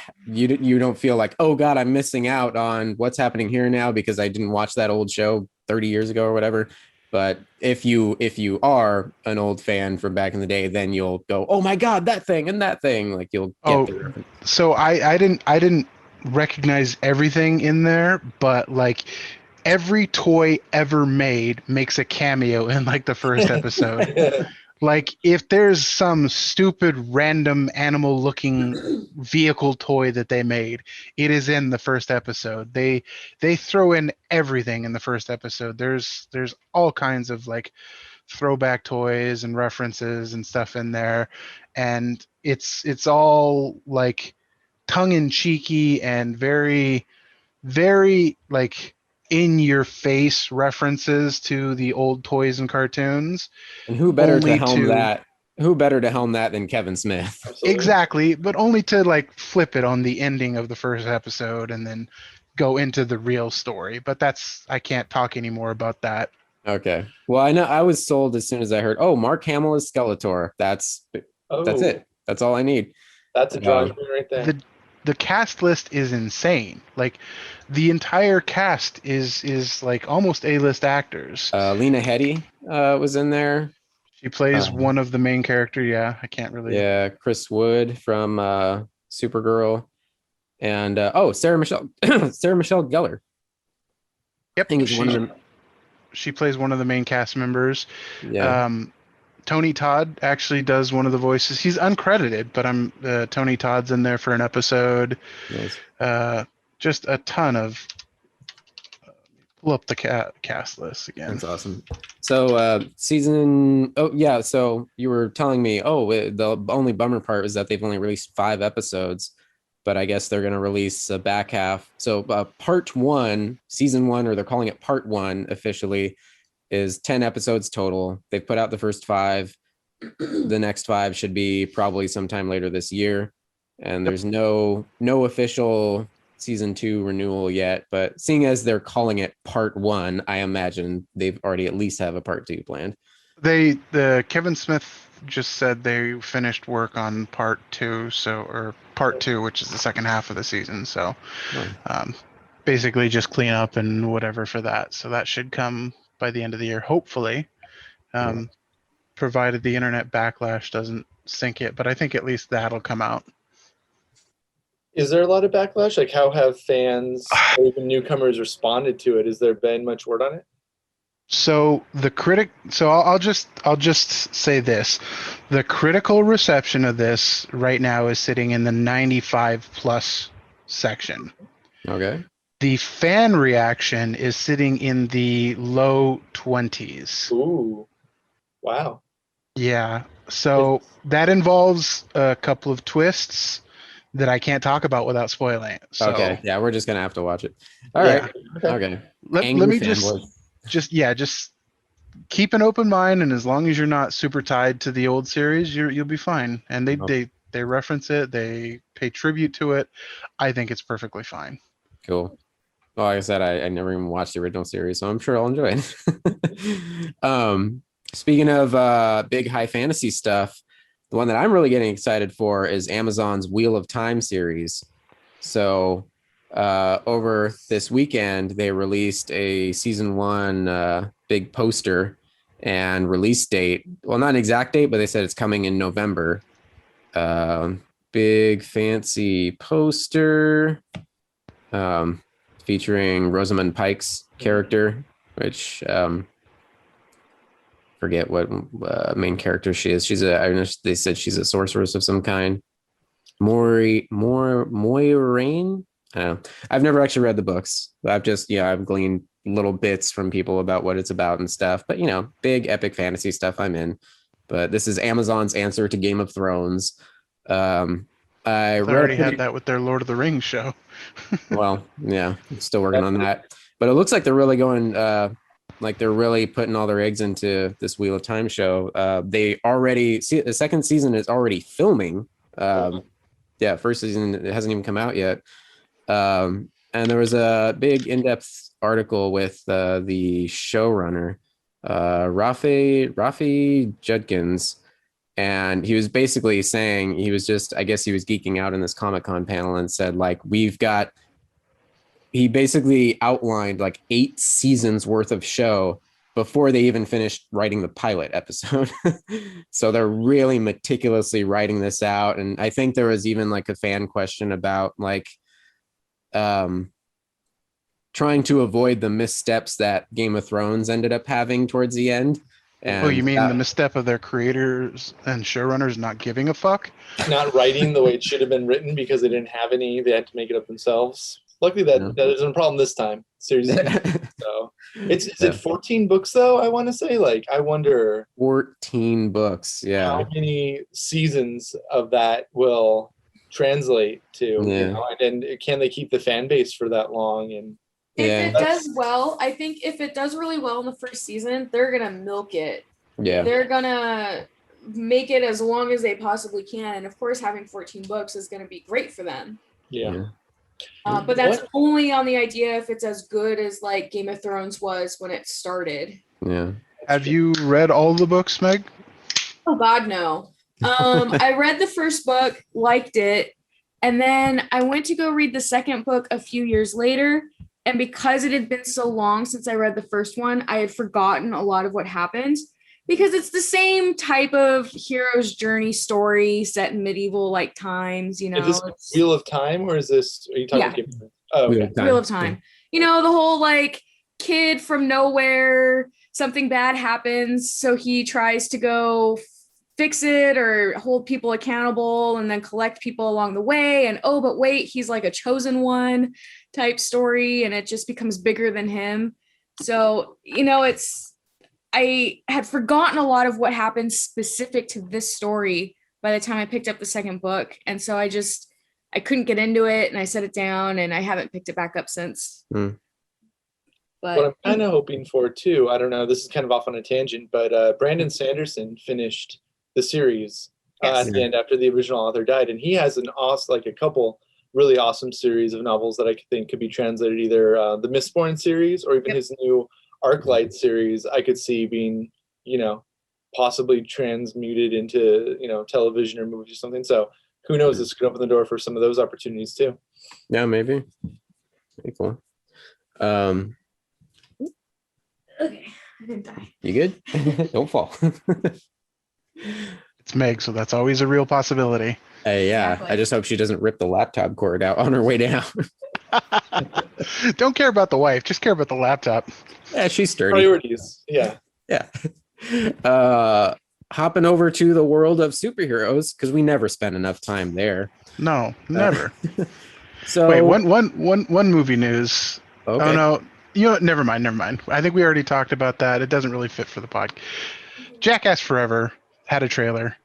feel like, oh god, I'm missing out on what's happening here now because I didn't watch that old show 30 years ago or whatever. But if you are an old fan from back in the day, then you'll go, oh my god, that thing and that thing, like you'll get the reference. So I didn't recognize everything in there, but like every toy ever made makes a cameo in like the first episode. Like if there's some stupid random animal looking vehicle toy that they made, it is in the first episode. They throw in everything in the first episode. There's all kinds of like throwback toys and references and stuff in there, and it's all like tongue in cheeky and very, very like in your face references to the old toys and cartoons. And who better to Only helm to that? Who better to helm that than Kevin Smith? Absolutely. exactly, but only to like flip it on the ending of the first episode and then go into the real story. But I can't talk anymore about that. Okay. Well, I know I was sold as soon as I heard, oh, Mark Hamill is Skeletor. That's Oh, it. That's all I need. that's a drawing Um, point right there. The cast list is insane. Like the entire cast is like almost A-list actors. Lena Headey was in there. She plays Um, one of the main character. Yeah, I can't really. Yeah, Chris Wood from Supergirl, and Sarah Michelle Sarah Michelle Gellar. I Yep, think is one of them. she plays one of the main cast members. Yeah, Tony Todd actually does one of the voices. He's uncredited, but Tony Todd's in there for an episode. nice. Just a ton of. Pull up the cast list again. That's awesome. So season. Oh yeah. So you were telling me. The only bummer part is that they've only released 5 episodes, but I guess they're going to release a back half. So part 1, season 1, or they're calling it part 1 officially, is 10 episodes total. They've put out the first 5. The next 5 should be probably sometime later this year, and there's no official season 2 renewal yet. But seeing as they're calling it part 1, I imagine they've already at least have a part 2 planned. The Kevin Smith just said they finished work on part 2, which is the second half of the season. So basically just clean up and whatever for that. So that should come by the end of the year, hopefully, provided the internet backlash doesn't sink it. But I think at least that'll come out. Is there a lot of backlash? Like, how have fans or even newcomers responded to it? Has there been much word on it? So I'll just say this. The critical reception of this right now is sitting in the 95 plus section. Okay. The fan reaction is sitting in the low 20s. Ooh, wow. Yeah. So that involves a couple of twists that I can't talk about without spoiling it. So, okay. Yeah, we're just gonna have to watch it. All right. Okay. Let me just keep an open mind, and as long as you're not super tied to the old series, you'll be fine. And they reference it, they pay tribute to it. I think it's perfectly fine. Cool. Well, like I said, I never even watched the original series, so I'm sure I'll enjoy it. Speaking of big high fantasy stuff, the one that I'm really getting excited for is Amazon's Wheel of Time series. So over this weekend, they released a season 1 big poster and release date. Well, not an exact date, but they said it's coming in November. Big fancy poster featuring Rosamund Pike's character, which forget what main character she is. They said she's a sorceress of some kind. Moiraine. I don't know. I've never actually read the books. I've gleaned little bits from people about what it's about and stuff. But big epic fantasy stuff I'm in. But this is Amazon's answer to Game of Thrones. I already had that with their Lord of the Rings show. Well, yeah, I'm still working on that. But it looks like they're really going. Like they're really putting all their eggs into this Wheel of Time show. They already the second season is already filming. First season it hasn't even come out yet. And there was a big in-depth article with the showrunner, Rafi Judkins, and he was basically saying I guess he was geeking out in this Comic-Con panel and said like he basically outlined like 8 seasons worth of show before they even finished writing the pilot episode. So they're really meticulously writing this out. And I think there was even like a fan question about like trying to avoid the missteps that Game of Thrones ended up having towards the end. And you mean the misstep of their creators and showrunners not giving a fuck? Not writing the way it should have been written because they didn't have any. They had to make it up themselves. Luckily, that isn't a problem this time. Seriously. So is it 14 books though? I want to say, like, I wonder 14 books. Yeah. How many seasons of that will translate to? And can they keep the fan base for that long? And If Yeah. it does well, I think if it does really well in the first season, they're gonna milk it. Yeah. They're gonna make it as long as they possibly can, and of course, having 14 books is gonna be great for them. Yeah. But that's only on the idea if it's as good as like Game of Thrones was when it started. Yeah. Have you read all the books, Meg? Oh God, no. I read the first book, liked it, and then I went to go read the second book a few years later. And because it had been so long since I read the first one, I had forgotten a lot of what happened because it's the same type of hero's journey story set in medieval like times, you know. Is this Wheel of Time or is this? Are you talking? Yeah. Oh, Wheel okay. of Time. Wheel of Time. You know, the whole like kid from nowhere, something bad happens, so he tries to go fix it or hold people accountable and then collect people along the way. And oh, but wait, he's like a chosen one type story, and it just becomes bigger than him. So, you know, I had forgotten a lot of what happened specific to this story by the time I picked up the second book. And so I couldn't get into it and I set it down and I haven't picked it back up since. Mm. What I'm kind of hoping for too, I don't know, this is kind of off on a tangent, but Brandon Sanderson finished the series at the end after the original author died, and he has an awesome, like a couple really awesome series of novels that I think could be translated, either the Mistborn series or even his new Arclight series. I could see being, you know, possibly transmuted into, you know, television or movies or something. So who knows, this could open the door for some of those opportunities too. Yeah, maybe. Pretty cool. Okay, I didn't die. You good? Don't fall. It's Meg, so that's always a real possibility. Yeah, Exactly. I just hope she doesn't rip the laptop cord out on her way down. Don't care about the wife, just care about the laptop. Yeah, she's sturdy. Priorities. Yeah. Yeah. Hopping over to the world of superheroes, because we never spend enough time there. No, never. So Wait, one movie news. okay. Oh no, you know, never mind. I think we already talked about that. It doesn't really fit for the pod. Jackass Forever had a trailer.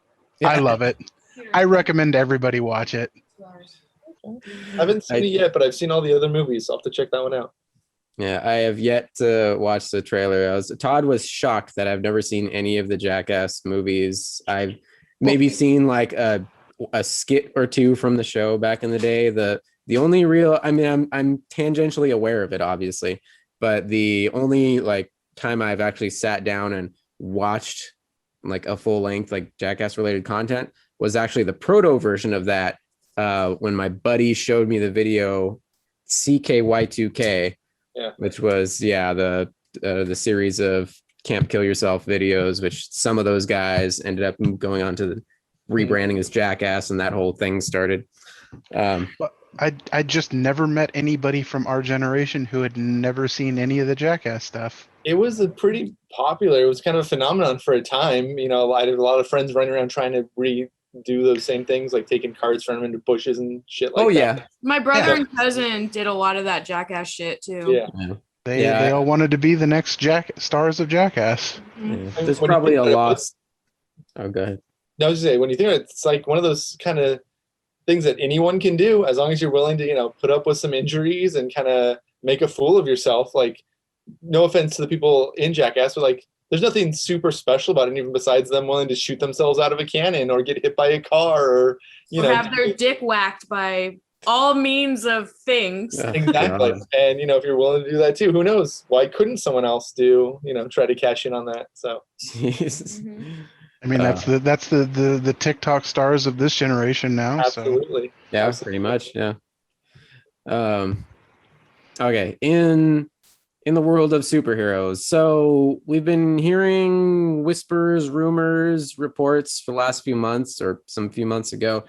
Yeah. I love it. I recommend everybody watch it. I haven't seen it yet, but I've seen all the other movies. So I'll have to check that one out. Yeah, I have yet to watch the trailer. Todd was shocked that I've never seen any of the Jackass movies. I've maybe seen like a skit or two from the show back in the day. The only real, I mean, I'm tangentially aware of it, obviously, but the only like time I've actually sat down and watched like a full length like Jackass related content was actually the proto version of that. When my buddy showed me the video CKY2K, which was the series of Camp Kill Yourself videos, which some of those guys ended up going on to the rebranding as Jackass, and that whole thing started. I just never met anybody from our generation who had never seen any of the Jackass stuff. It was a pretty popular. It was kind of a phenomenon for a time. You know, I had a lot of friends running around trying to redo those same things, like taking cards from them into bushes and shit like that. Yeah. My brother and cousin did a lot of that Jackass shit too. Yeah. They all wanted to be the next stars of Jackass. Yeah. There's probably a loss. Oh, go ahead. No, I was just saying, when you think of it, it's like one of those kind of things that anyone can do, as long as you're willing to, you know, put up with some injuries and kind of make a fool of yourself. Like, no offense to the people in Jackass, but like, there's nothing super special about it, even besides them willing to shoot themselves out of a cannon or get hit by a car or, you know, have their dick whacked by all means of things. Exactly. And, you know, if you're willing to do that too, who knows? Why couldn't someone else try to cash in on that? So, I mean, that's the TikTok stars of this generation now. Absolutely. So. Yeah, pretty much. Yeah. Okay. In the world of superheroes, so we've been hearing whispers, rumors, reports for the last few months or some few months ago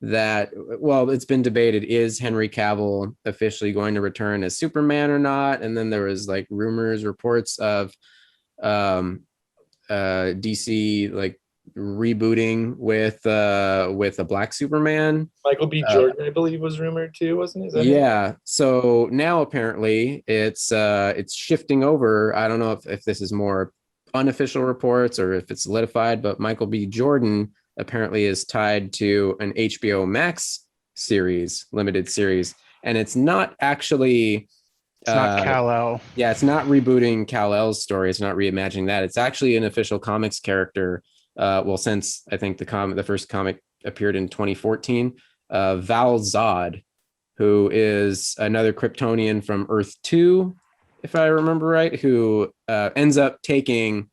that, well, it's been debated, is Henry Cavill officially going to return as Superman or not? And then there was like rumors, reports of DC like rebooting with a black Superman. Michael B. Jordan, I believe, was rumored too, wasn't it? Yeah. So now apparently it's shifting over. I don't know if this is more unofficial reports or if it's solidified, but Michael B. Jordan apparently is tied to an HBO Max series, limited series, and it's not actually It's not Kal-El. Yeah, it's not rebooting Kal-El's story. It's not reimagining that. It's actually an official comics character. Well, since I think the first comic appeared in 2014, Val Zod, who is another Kryptonian from Earth 2, if I remember right, who ends up taking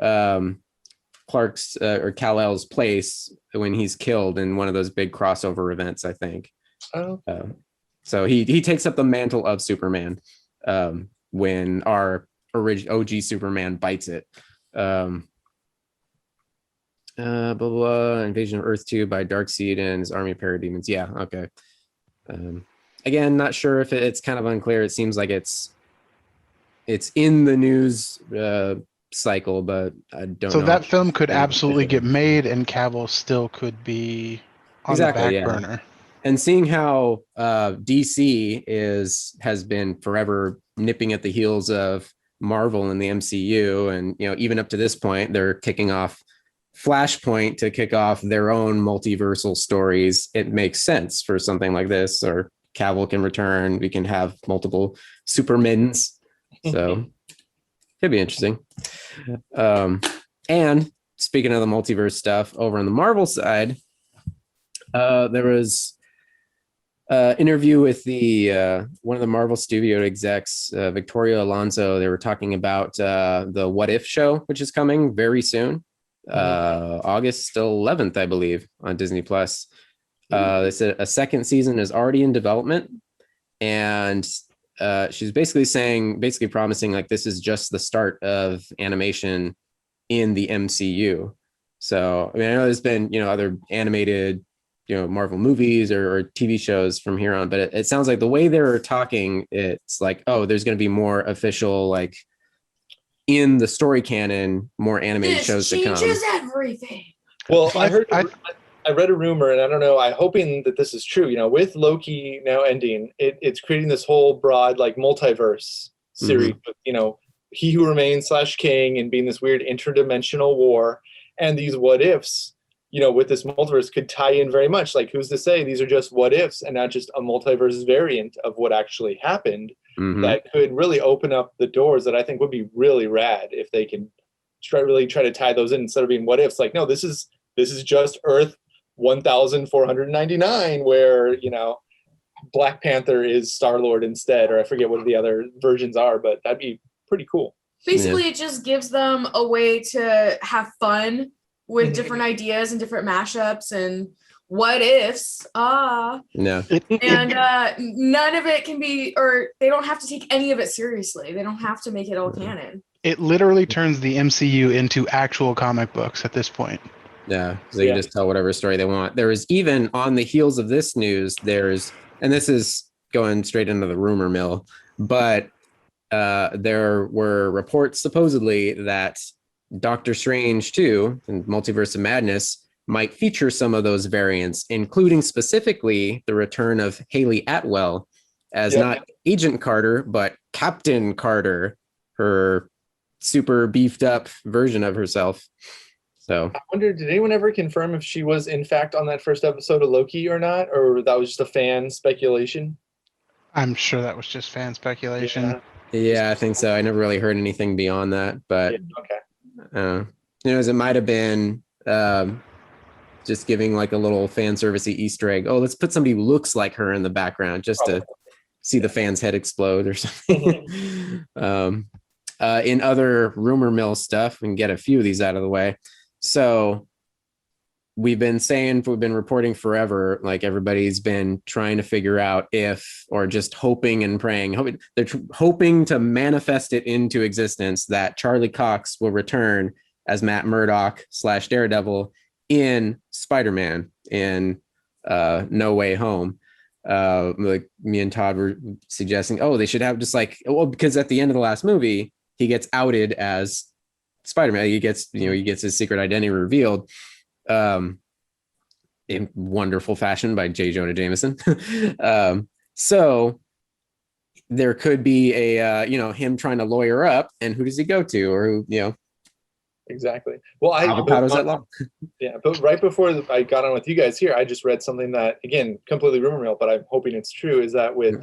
Clark's or Kal-El's place when he's killed in one of those big crossover events, I think. Oh. So he takes up the mantle of Superman when our original OG Superman bites it. Blah, blah, blah, Invasion of Earth 2 by Darkseid and his army of parademons. Yeah, okay. Again, not sure if it's kind of unclear. It seems like it's in the news cycle, but I don't know. So that film could absolutely get made, and Cavill still could be on the back burner. And seeing how DC has been forever nipping at the heels of Marvel in the MCU, and even up to this point, they're kicking off Flashpoint to kick off their own multiversal stories. It makes sense for something like this, or Cavill can return. We can have multiple Supermans, so could be interesting. And speaking of the multiverse stuff, over on the Marvel side, there was interview with the one of the Marvel studio execs, Victoria Alonso. They were talking about the What If show, which is coming very soon, August 11th, I believe, on Disney Plus. They said a second season is already in development, and she's basically promising like this is just the start of animation in the MCU. So I mean, I know there's been other animated Marvel movies or TV shows from here on, but it sounds like the way they're talking, it's like, oh, there's going to be more official, like in the story canon, more animated shows to come. Changes everything. Well, I read a rumor, and I don't know, I'm hoping that this is true. With Loki now ending, it's creating this whole broad like multiverse series with, He Who Remains / King, and being this weird interdimensional war, and these what ifs with this multiverse could tie in very much. Like, who's to say these are just what ifs and not just a multiverse variant of what actually happened? That could really open up the doors that I think would be really rad if they can try to tie those in instead of being what ifs. Like, no, this is just Earth 1499 where Black Panther is Star-Lord instead, or I forget what the other versions are, but that'd be pretty cool. Basically, It just gives them a way to have fun with different ideas and different mashups and what ifs. No. And none of it can be, or they don't have to take any of it seriously. They don't have to make it all canon. It literally turns the MCU into actual comic books at this point. Yeah, so they can just tell whatever story they want. There is even on the heels of this news, and this is going straight into the rumor mill, but there were reports supposedly that Doctor Strange 2 and Multiverse of Madness might feature some of those variants, including specifically the return of Haley Atwell as not Agent Carter, but Captain Carter, her super beefed up version of herself. So I wonder, did anyone ever confirm if she was in fact on that first episode of Loki or not, or that was just a fan speculation? I'm sure that was just fan speculation. Yeah, I think so. I never really heard anything beyond that, but as it might have been just giving like a little fan servicey Easter egg. Oh, let's put somebody who looks like her in the background just to see the fan's head explode or something. In other rumor mill stuff, we can get a few of these out of the way. So we've been reporting forever, like everybody's been trying to figure out if, or just hoping and praying, they're hoping to manifest it into existence that Charlie Cox will return as Matt Murdock / Daredevil in Spider-Man in No Way Home. Like me and Todd were suggesting, they should have just like, because at the end of the last movie, he gets outed as Spider-Man. He gets his secret identity revealed in wonderful fashion by J. Jonah Jameson. So there could be a him trying to lawyer up, and who does he go to, or who Exactly. Well, but right before I got on with you guys here, I just read something that, again, completely rumor mill, but I'm hoping it's true, is that with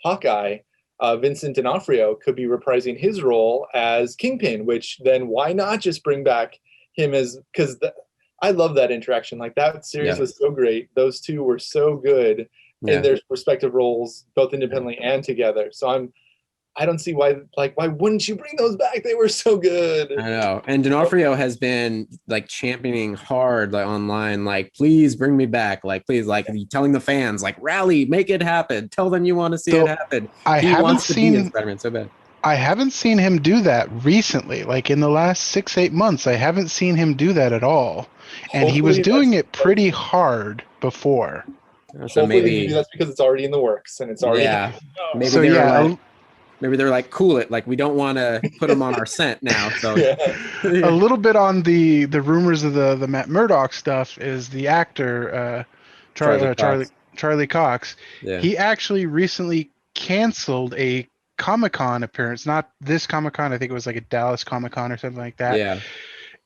Hawkeye, Vincent D'Onofrio could be reprising his role as Kingpin, which then why not just bring back him as, because I love that interaction. Like that series was so great. Those two were so good in their respective roles, both independently and together. So I don't see why wouldn't you bring those back? They were so good. I know. And D'Onofrio has been like championing hard like online, like, please bring me back. Like, please, like telling the fans, like, rally, make it happen. Tell them you want to see it happen. He wants to be in Spider-Man so bad. I haven't seen him do that recently. Like in the last 6-8 months, I haven't seen him do that at all. And he was doing it pretty hard before. So maybe that's because it's already in the works and it's already maybe so maybe they're like, cool it, like we don't want to put him on our scent now. So a little bit on the rumors of the Matt Murdock stuff is the actor Charlie Cox. Yeah. He actually recently canceled a Comic-Con appearance, not this Comic-Con, I think it was like a Dallas Comic-Con or something like that. Yeah.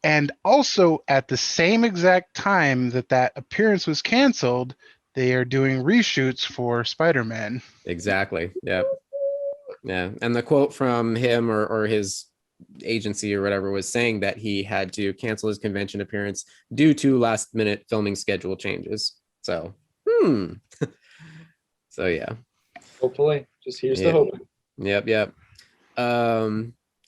And also at the same exact time that appearance was canceled, they are doing reshoots for Spider-Man. Exactly. Yeah. Yeah. And the quote from him or his agency or whatever was saying that he had to cancel his convention appearance due to last minute filming schedule changes. So, so yeah. Hopefully. Just here's the hope. Yep.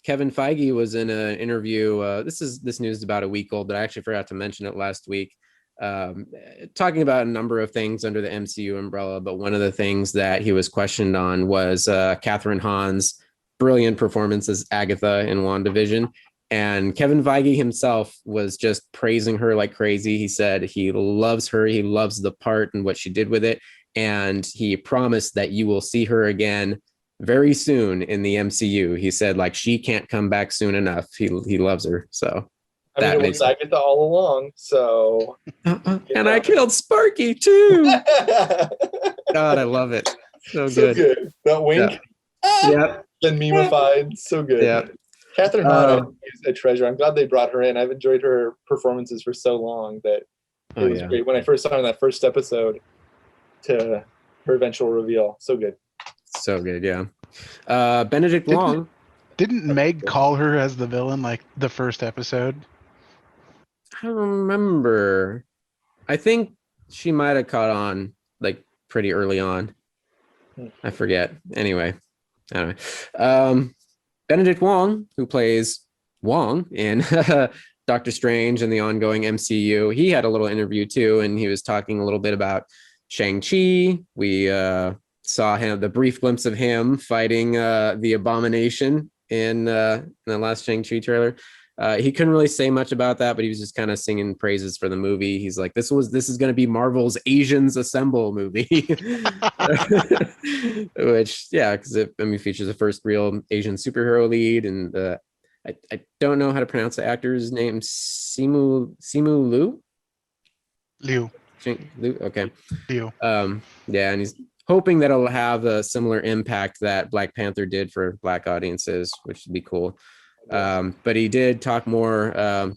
Kevin Feige was in an interview. This news is about a week old, but I actually forgot to mention it last week. Talking about a number of things under the MCU umbrella, but one of the things that he was questioned on was Catherine Hahn's brilliant performance as Agatha in WandaVision. And Kevin Feige himself was just praising her like crazy. He said he loves her. He loves the part and what she did with it. And he promised that you will see her again very soon in the MCU. He said like she can't come back soon enough. He loves her. So I mean, it was Agatha all along. So and I killed Sparky too. God, I love it. So good. That wink. Then memeified. So good. Yeah. Catherine Hahn is a treasure. I'm glad they brought her in. I've enjoyed her performances for so long that it was great. When I first saw her in that first episode to her eventual reveal. So good. So good, yeah. Benedict Wong. Didn't Meg call her as the villain like the first episode? I don't remember. I think she might have caught on like pretty early on. I forget. Anyway. Benedict Wong, who plays Wong in Doctor Strange and the ongoing MCU, he had a little interview too, and he was talking a little bit about Shang-Chi. We saw the brief glimpse of him fighting the Abomination in the last Shang-Chi trailer. He couldn't really say much about that, but he was just kind of singing praises for the movie. He's like, this is going to be Marvel's Asians Assemble movie, which, yeah, because it features the first real Asian superhero lead, and I don't know how to pronounce the actor's name. Simu Liu. Liu. Okay. Liu. Yeah, and he's hoping that it'll have a similar impact that Black Panther did for Black audiences, which would be cool. But he did talk more,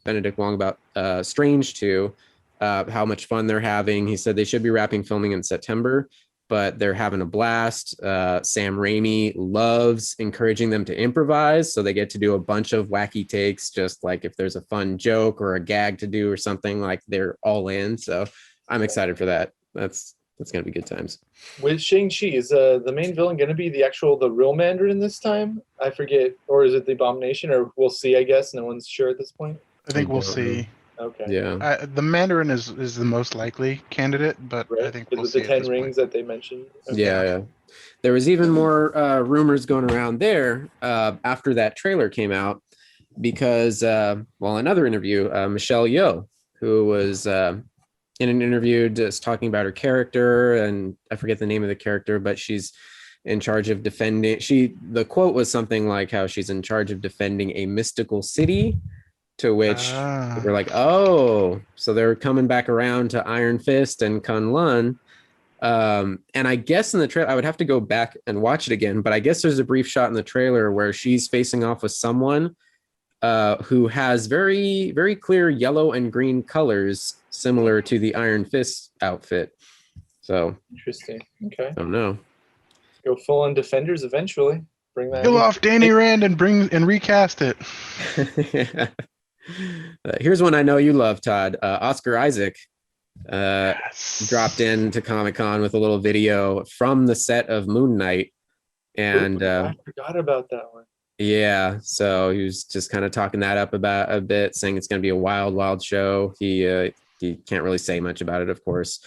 Benedict Wong, about Strange 2, how much fun they're having. He said they should be wrapping filming in September, but they're having a blast. Sam Raimi loves encouraging them to improvise, so they get to do a bunch of wacky takes, just like if there's a fun joke or a gag to do or something, like they're all in. So I'm excited for that. That's going to be good times. With Shang-Chi, is the main villain going to be the real Mandarin this time? I forget. Or is it the Abomination? Or we'll see, I guess. No one's sure at this point. I think we'll see. Okay. Yeah. The Mandarin is the most likely candidate, but I think we'll see. The 10 rings that they mentioned. Okay. Yeah. There was even more rumors going around there after that trailer came out, because, another interview, Michelle Yeoh, who was in an interview just talking about her character, and I forget the name of the character, but she's in charge of defending. The quote was something like how she's in charge of defending a mystical city, to which we're like, oh, so they're coming back around to Iron Fist and Kunlun. And I guess in the trailer, I would have to go back and watch it again, but I guess there's a brief shot in the trailer where she's facing off with someone who has very, very clear yellow and green colors, similar to the Iron Fist outfit. So interesting. Okay. I don't know. Go full on Defenders eventually. Bring that. Kill off Danny Rand and recast it. Here's one I know you love, Todd. Oscar Isaac Yes. dropped into Comic-Con with a little video from the set of Moon Knight. And I forgot about that one. yeah, so he was just kind of talking that up about a bit, saying it's going to be a wild show. He can't really say much about it, of course.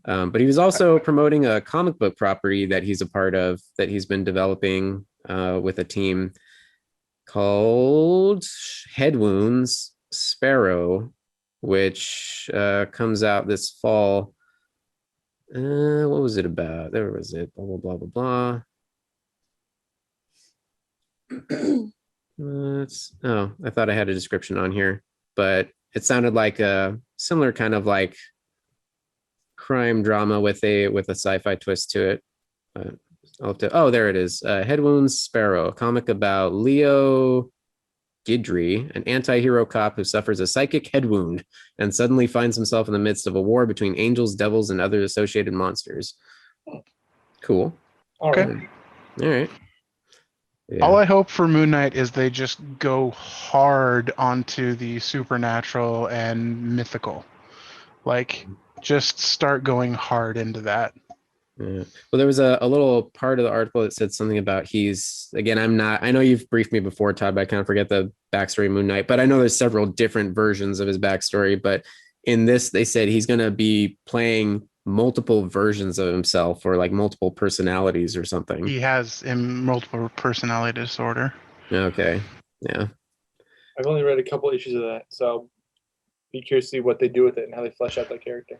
But he was also promoting a comic book property that he's a part of, that he's been developing with a team called Head Wounds Sparrow, which comes out this fall. What was it about? There was it. Blah, blah, blah, blah, blah. I thought I had a description on here, but it sounded like a similar kind of like crime drama with a sci-fi twist to it. There it is. Head Wounds Sparrow, a comic about Leo Gidry, an anti-hero cop who suffers a psychic head wound and suddenly finds himself in the midst of a war between angels, devils, and other associated monsters. Cool. All right. All right. Yeah. All I hope for Moon Knight is they just go hard onto the supernatural and mythical. Like, just start going hard into that. Yeah. Well, there was a little part of the article that said something about I know you've briefed me before, Todd, but I kind of forget the backstory of Moon Knight, but I know there's several different versions of his backstory. But in this, they said he's going to be playing multiple versions of himself, or like multiple personalities or something. He has multiple personality disorder. Okay. Yeah. I've only read a couple issues of that, so I'll be curious to see what they do with it and how they flesh out that character.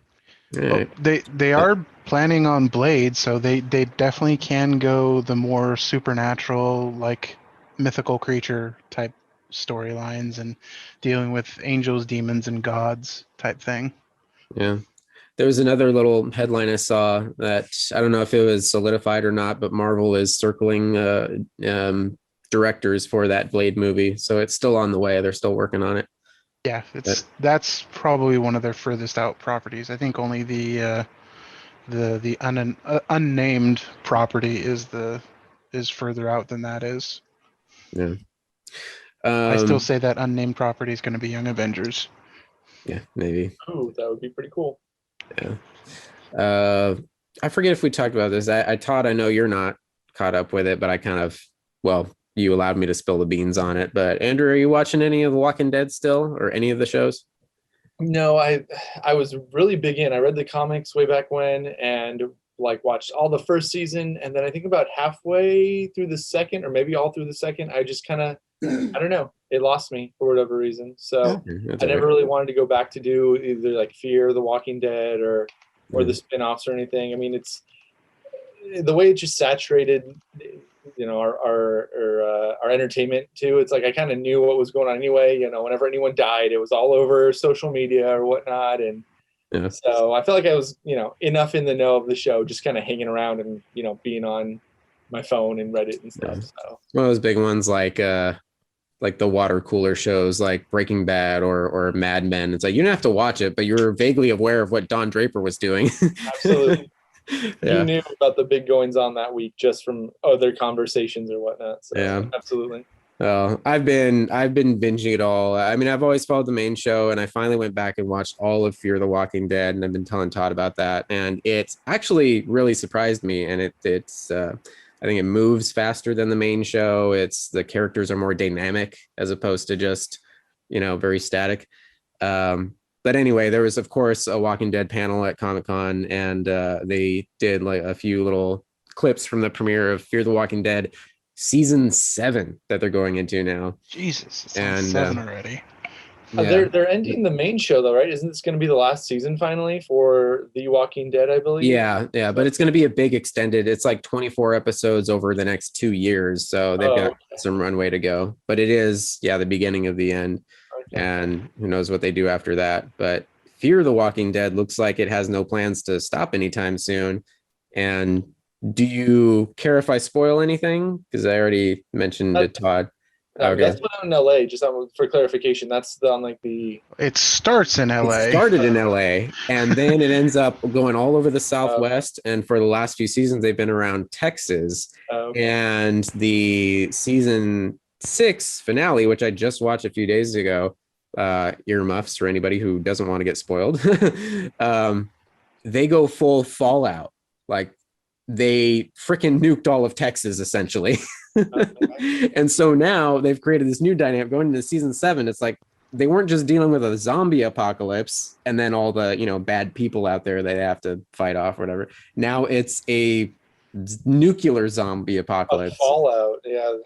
Right. They are planning on Blade, so they definitely can go the more supernatural, like mythical creature type storylines and dealing with angels, demons, and gods type thing. Yeah. There was another little headline I saw that I don't know if it was solidified or not, but Marvel is circling directors for that Blade movie, so it's still on the way. They're still working on it. Yeah, that's probably one of their furthest out properties. I think only the unnamed property is further out than that is. Yeah. I still say that unnamed property is going to be Young Avengers. Yeah, maybe. Oh, that would be pretty cool. Yeah. I forget if we talked about this. Todd, I know you're not caught up with it, but I kind of, you allowed me to spill the beans on it. But Andrew, are you watching any of The Walking Dead still, or any of the shows? No, I was really big in. I read the comics way back when and like watched all the first season, and then I think about halfway through the second, or maybe all through the second, I just kind of I don't know, it lost me for whatever reason. So I never really wanted to go back to do either like Fear the Walking Dead or the spin-offs or anything. I mean, it's the way it just saturated, our entertainment too. It's like I kind of knew what was going on anyway. Whenever anyone died, it was all over social media or whatnot, and so I felt like I was, enough in the know of the show, just kind of hanging around and being on my phone and Reddit and stuff. So one of those big ones like the water cooler shows like Breaking Bad or Mad Men. It's like you didn't have to watch it, but you were vaguely aware of what Don Draper was doing. Absolutely. Yeah. You knew about the big goings on that week just from other conversations or whatnot. So yeah, absolutely. I've been binging it all. I mean, I've always followed the main show, and I finally went back and watched all of Fear the Walking Dead, and I've been telling Todd about that, and it actually really surprised me. And it's I think it moves faster than the main show. The characters are more dynamic as opposed to just very static. But anyway, there was, of course, a Walking Dead panel at Comic-Con, and they did like a few little clips from the premiere of Fear the Walking Dead season 7 that they're going into now. Jesus, it's on 7 already. Yeah. They're ending the main show though, right? Isn't this going to be the last season finally for The Walking Dead, I believe? Yeah, but it's going to be a big extended. It's like 24 episodes over the next 2 years, so they've got some runway to go. But it is, the beginning of the end. Okay. And who knows what they do after that. But Fear the Walking Dead looks like it has no plans to stop anytime soon. And do you care if I spoil anything? Because I already mentioned it, Todd. Okay. That's what in LA. Just for clarification, that's on like the. It starts in LA. It started in LA, and then it ends up going all over the Southwest. And for the last few seasons, they've been around Texas. Okay. And the season 6 finale, which I just watched a few days ago, earmuffs for anybody who doesn't want to get spoiled. They go full Fallout, like they freaking nuked all of Texas essentially. And so now they've created this new dynamic going into season 7. It's like they weren't just dealing with a zombie apocalypse and then all the bad people out there they have to fight off or whatever. Now it's a nuclear zombie apocalypse. Fallout,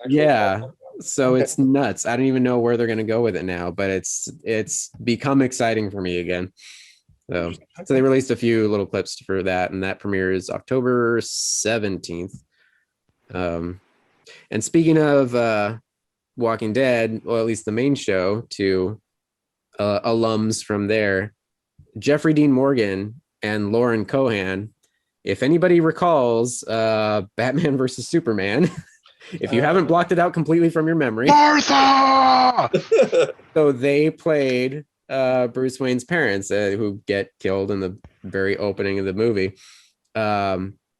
yeah. So it's nuts. I don't even know where they're going to go with it now, but it's become exciting for me again. So they released a few little clips for that, and that premieres October 17th. And speaking of Walking Dead, or at least the main show, to alums from there, Jeffrey Dean Morgan and Lauren Cohan. If anybody recalls Batman versus Superman, if you haven't blocked it out completely from your memory, Martha! So they played Bruce Wayne's parents who get killed in the very opening of the movie.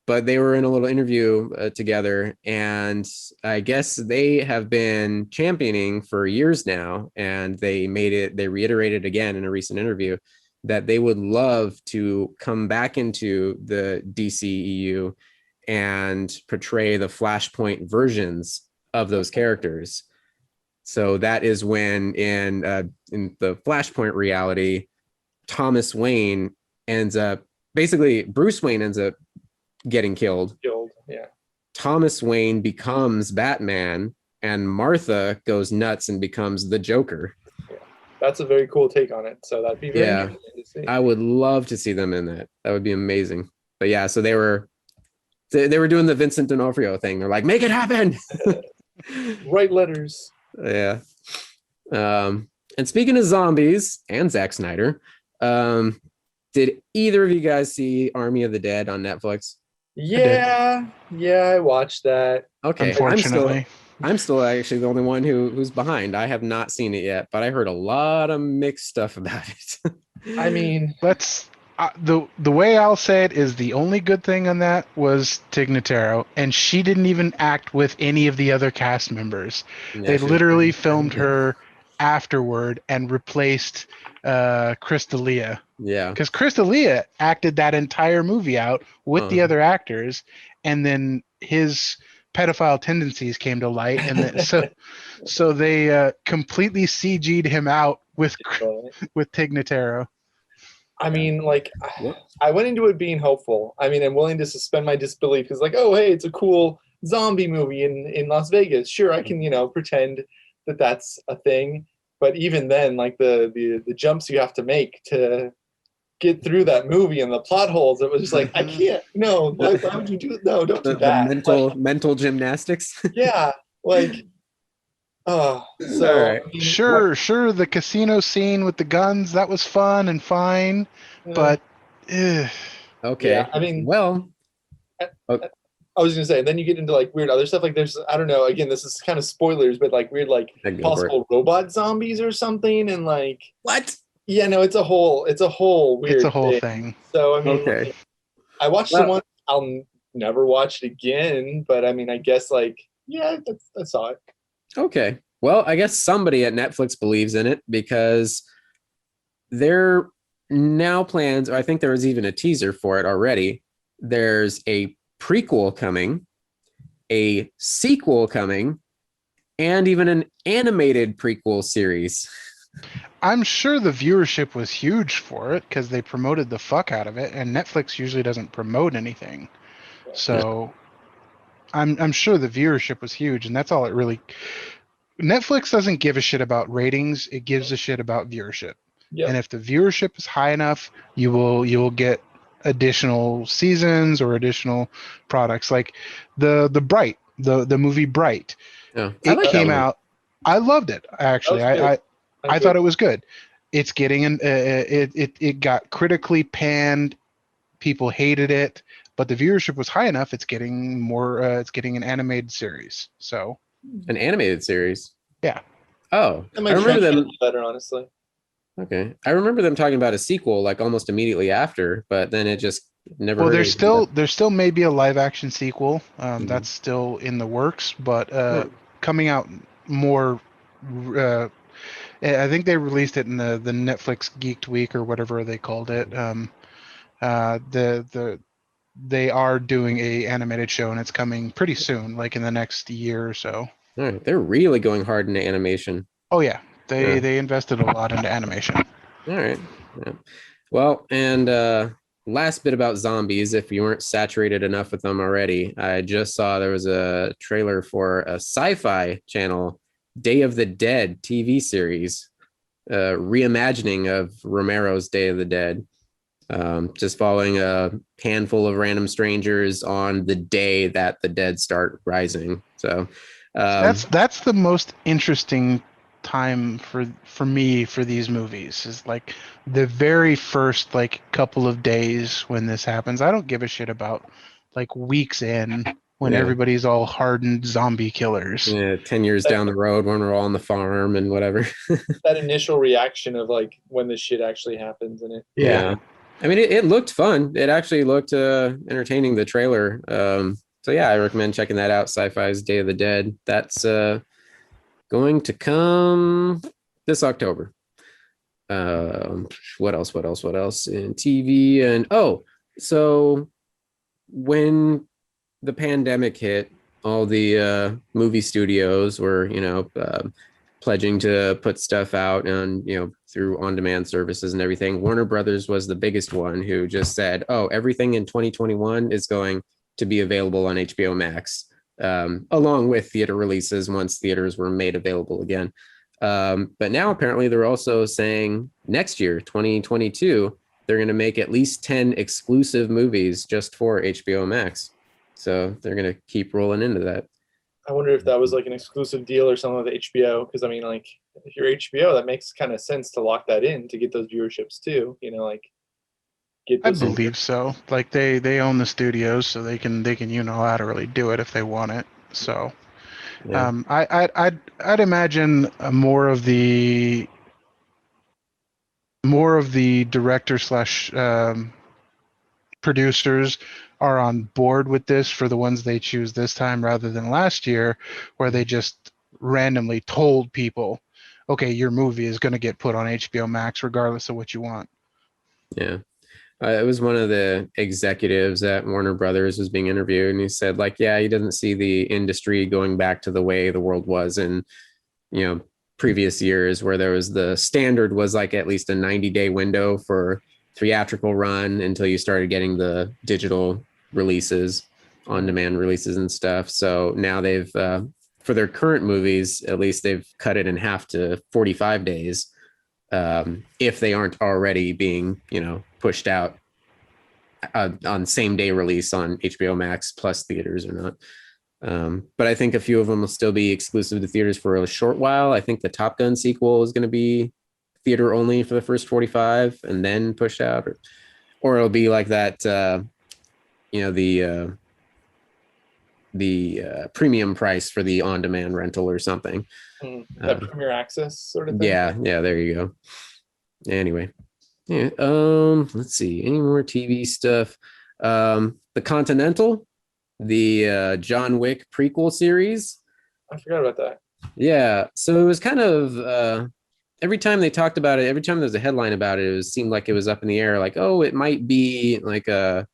But they were in a little interview together, and I guess they have been championing for years now, and they reiterated again in a recent interview that they would love to come back into the DCEU and portray the Flashpoint versions of those characters. So that is when in the Flashpoint reality, Bruce Wayne ends up getting killed. Yeah. Thomas Wayne becomes Batman, and Martha goes nuts and becomes the Joker. Yeah. That's a very cool take on it. So that'd be very interesting to see. I would love to see them in that. That would be amazing. But yeah, so they were doing the Vincent D'Onofrio thing. They're like, make it happen. Write letters. Yeah. And speaking of zombies and Zack Snyder, did either of you guys see Army of the Dead on Netflix? Yeah, I watched that. Okay. Unfortunately. I'm still actually the only one who's behind. I have not seen it yet, but I heard a lot of mixed stuff about it. I mean, the way I'll say it is the only good thing on that was Tig Notaro, and she didn't even act with any of the other cast members. They literally filmed her afterward and replaced Chris D'Elia. Yeah, because Chris D'Elia acted that entire movie out with the other actors, and then his pedophile tendencies came to light, and then, so they completely CG'd him out with Tig Notaro. I mean, like, I went into it being hopeful. I mean, I'm willing to suspend my disbelief because, like, oh, hey, it's a cool zombie movie in Las Vegas. Sure, I can, pretend that that's a thing. But even then, like, the jumps you have to make to get through that movie and the plot holes, it was just like, I can't. No, why would you do it? No, don't do that. The mental gymnastics. Yeah, like. Oh, so right. I mean, sure. The casino scene with the guns, that was fun and fine, but okay. Yeah, I mean, well, I was gonna say, and then you get into like weird other stuff. Like there's, I don't know. Again, this is kind of spoilers, but like weird, like possible robot zombies or something, and like what? Yeah, no, it's a whole weird. It's a whole thing. So I mean, like, I watched the one. I'll never watch it again, but I mean, I guess like I saw it. Okay. Well, I guess somebody at Netflix believes in it because there now plans, or I think there was even a teaser for it already. There's a prequel coming, a sequel coming, and even an animated prequel series. I'm sure the viewership was huge for it because they promoted the fuck out of it, and Netflix usually doesn't promote anything. So I'm sure the viewership was huge, and that's all it really. Netflix doesn't give a shit about ratings; it gives a shit about viewership. Yep. And if the viewership is high enough, you will get additional seasons or additional products, like the movie Bright. Yeah, it came out. I loved it actually. I thought it was good. It's getting it got critically panned. People hated it, but the viewership was high enough. It's getting more. It's getting an animated series. So an animated series. Yeah. Oh, That I makes remember sense them. better, honestly. Okay, I remember them talking about a sequel like almost immediately after, but then it just never Well, heard anything about there still may be a live action sequel. Mhm. That's still in the works, but Oh, coming out more. Uh, I think they released it in the Netflix Geeked Week or whatever they called it. The they are doing a animated show and it's coming pretty soon, like in the next year or so. all right, they're really going hard into animation. Oh yeah, Yeah. they invested a lot into animation. All right. Yeah. Well, and last bit about zombies, if you weren't saturated enough with them already, I just saw there was a trailer for a sci-fi channel, Day of the Dead TV series, reimagining of Romero's Day of the Dead. Just following a handful of random strangers on the day that the dead start rising. So That's the most interesting time for me for these movies is like the very first like couple of days when this happens. I don't give a shit about like weeks in when yeah, everybody's all hardened zombie killers. yeah, 10 years down the road when we're all on the farm and whatever. That initial reaction of like when this shit actually happens in it. Yeah. I mean, it looked fun. It actually looked entertaining, the trailer. So yeah, I recommend checking that out. Sci-Fi's Day of the Dead. That's going to come this October. What else? What else? What else in TV? And oh, so when the pandemic hit, all the movie studios were, pledging to put stuff out on, through on-demand services and everything. Warner Brothers was the biggest one who just said, "Oh, everything in 2021 is going to be available on HBO Max, along with theater releases once theaters were made available again." But now apparently they're also saying next year, 2022, they're going to make at least 10 exclusive movies just for HBO Max. So they're going to keep rolling into that. I wonder if that was like an exclusive deal or something with HBO. Because I mean, like, if you're HBO, that makes kind of sense to lock that in to get those viewerships too. Like get I those. believe so. Like they own the studios, so they can unilaterally do it if they want it. So Yeah. I'd imagine more of the director slash producers are on board with this for the ones they choose this time rather than last year where they just randomly told people, okay, your movie is going to get put on HBO Max regardless of what you want. Yeah. It was one of the executives at Warner Brothers was being interviewed, and he said, like, yeah, he doesn't see the industry going back to the way the world was in, previous years, where there was the standard was like at least a 90-day window for theatrical run until you started getting the digital releases, on-demand releases and stuff. So now they've, for their current movies, at least they've cut it in half to 45 days. If they aren't already being, pushed out on same day release on HBO Max plus theaters or not. But I think a few of them will still be exclusive to theaters for a short while. I think the Top Gun sequel is going to be theater only for the first 45 and then pushed out, or it'll be like that, the premium price for the on-demand rental or something. That premier access sort of thing. Yeah, there you go. Anyway, yeah. Let's see, any more TV stuff? The Continental, the John Wick prequel series. I forgot about that. Yeah, so it was kind of every time they talked about it, every time there's a headline about it, seemed like it was up in the air, like, oh, it might be like an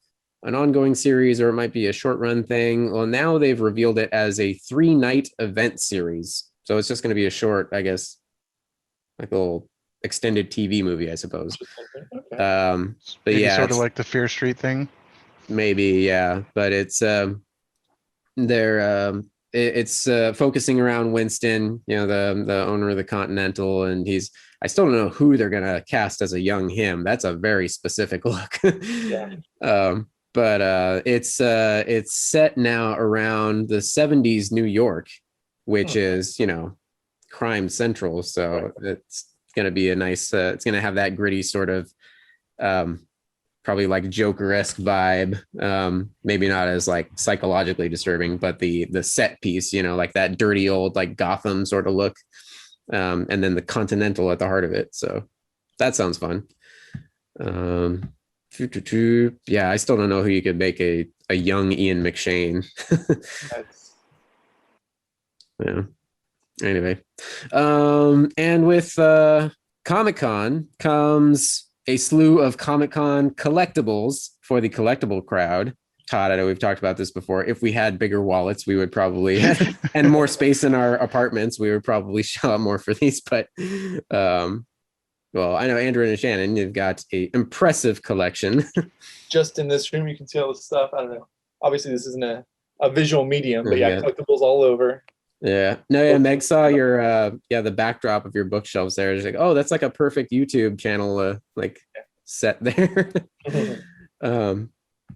ongoing series or it might be a short run thing. Well, now they've revealed it as a 3-night event series. So it's just going to be a short, I guess, like a little extended TV movie, I suppose. Okay. But Maybe yeah, sort of like the Fear Street thing. maybe, yeah, but it's they're it's focusing around Winston, the owner of the Continental, and I still don't know who they're gonna cast as a young him. That's a very specific look. Yeah. But it's set now around the 70s New York, which is, crime central. So it's gonna be a nice it's gonna have that gritty sort of probably like Joker-esque vibe. Maybe not as like psychologically disturbing, but the set piece, you know, like that dirty old like Gotham sort of look. And then the Continental at the heart of it. So that sounds fun. Yeah, I still don't know who you could make a young Ian McShane. That's Yeah. Anyway, and with Comic-Con comes a slew of Comic-Con collectibles for the collectible crowd. Todd, I know we've talked about this before. If we had bigger wallets, we would probably and more space in our apartments, we would probably shell out more for these. But well, I know Andrew and Shannon, you've got a impressive collection. just in this room, you can see all this stuff. I don't know. Obviously, this isn't a visual medium, but yeah, Yeah. collectibles all over. Yeah. No, yeah, Meg saw your the backdrop of your bookshelves there. She's like, oh, that's like a perfect YouTube channel like set there.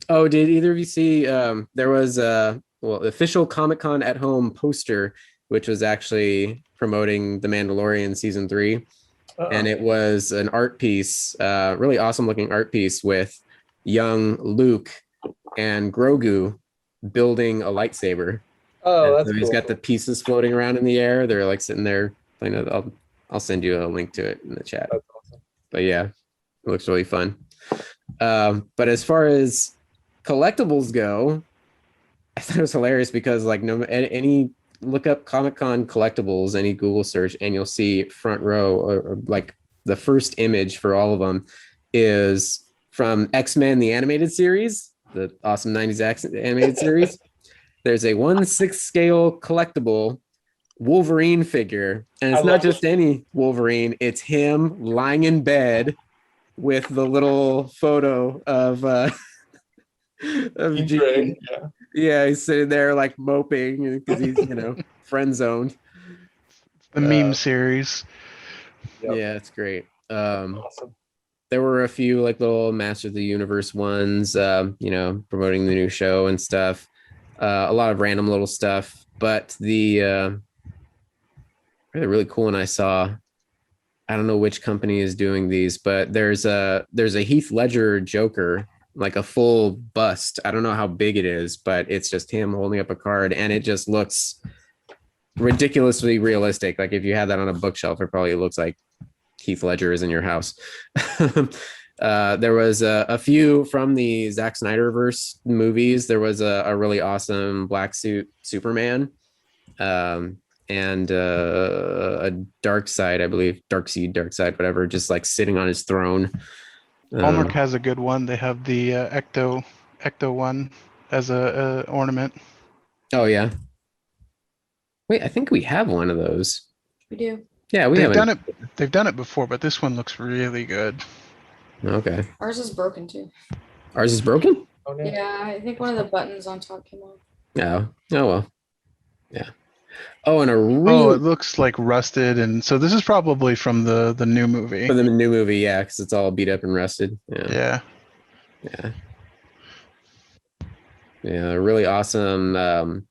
Oh, did either of you see there was the official Comic-Con at home poster, which was actually promoting The Mandalorian season 3. And it was an art piece, really awesome looking art piece with young Luke and Grogu building a lightsaber. Oh, that's so he's cool. got the pieces floating around in the air. They're like sitting there playing. I'll send you a link to it in the chat. That's awesome. But yeah, it looks really fun. But as far as collectibles go, I thought it was hilarious because like any look up Comic-Con collectibles, any Google search, and you'll see front row or like the first image for all of them is from X-Men the animated series, the awesome 90s animated series. There's a 1/6 scale collectible Wolverine figure, and it's not just any Wolverine, it's him lying in bed with the little photo of Jean. Yeah, he's sitting there like moping because he's friend zoned. The meme series. Yep. Yeah, it's great. Awesome. There were a few like little Master of the Universe ones, promoting the new show and stuff. A lot of random little stuff, but the really cool one I saw, I don't know which company is doing these, but there's a Heath Ledger Joker, like a full bust. I don't know how big it is, but it's just him holding up a card, and it just looks ridiculously realistic. Like if you had that on a bookshelf, it probably looks like Heath Ledger is in your house. There was a few from the Zack Snyderverse movies. There was a really awesome black suit Superman, and a Darkseid, I believe, Darkseid, whatever, just like sitting on his throne. Hallmark has a good one. They have the Ecto one as a ornament. Oh yeah. Wait, I think we have one of those. We do. Yeah, They've done it. They've done it before, but this one looks really good. Okay. Ours is broken too. Ours is broken? Oh, no. Yeah, I think one of the buttons on top came off. Oh well. Yeah. Oh, and it looks like rusted, and so this is probably from the new movie. For the new movie, yeah, because it's all beat up and rusted. Yeah. Really awesome.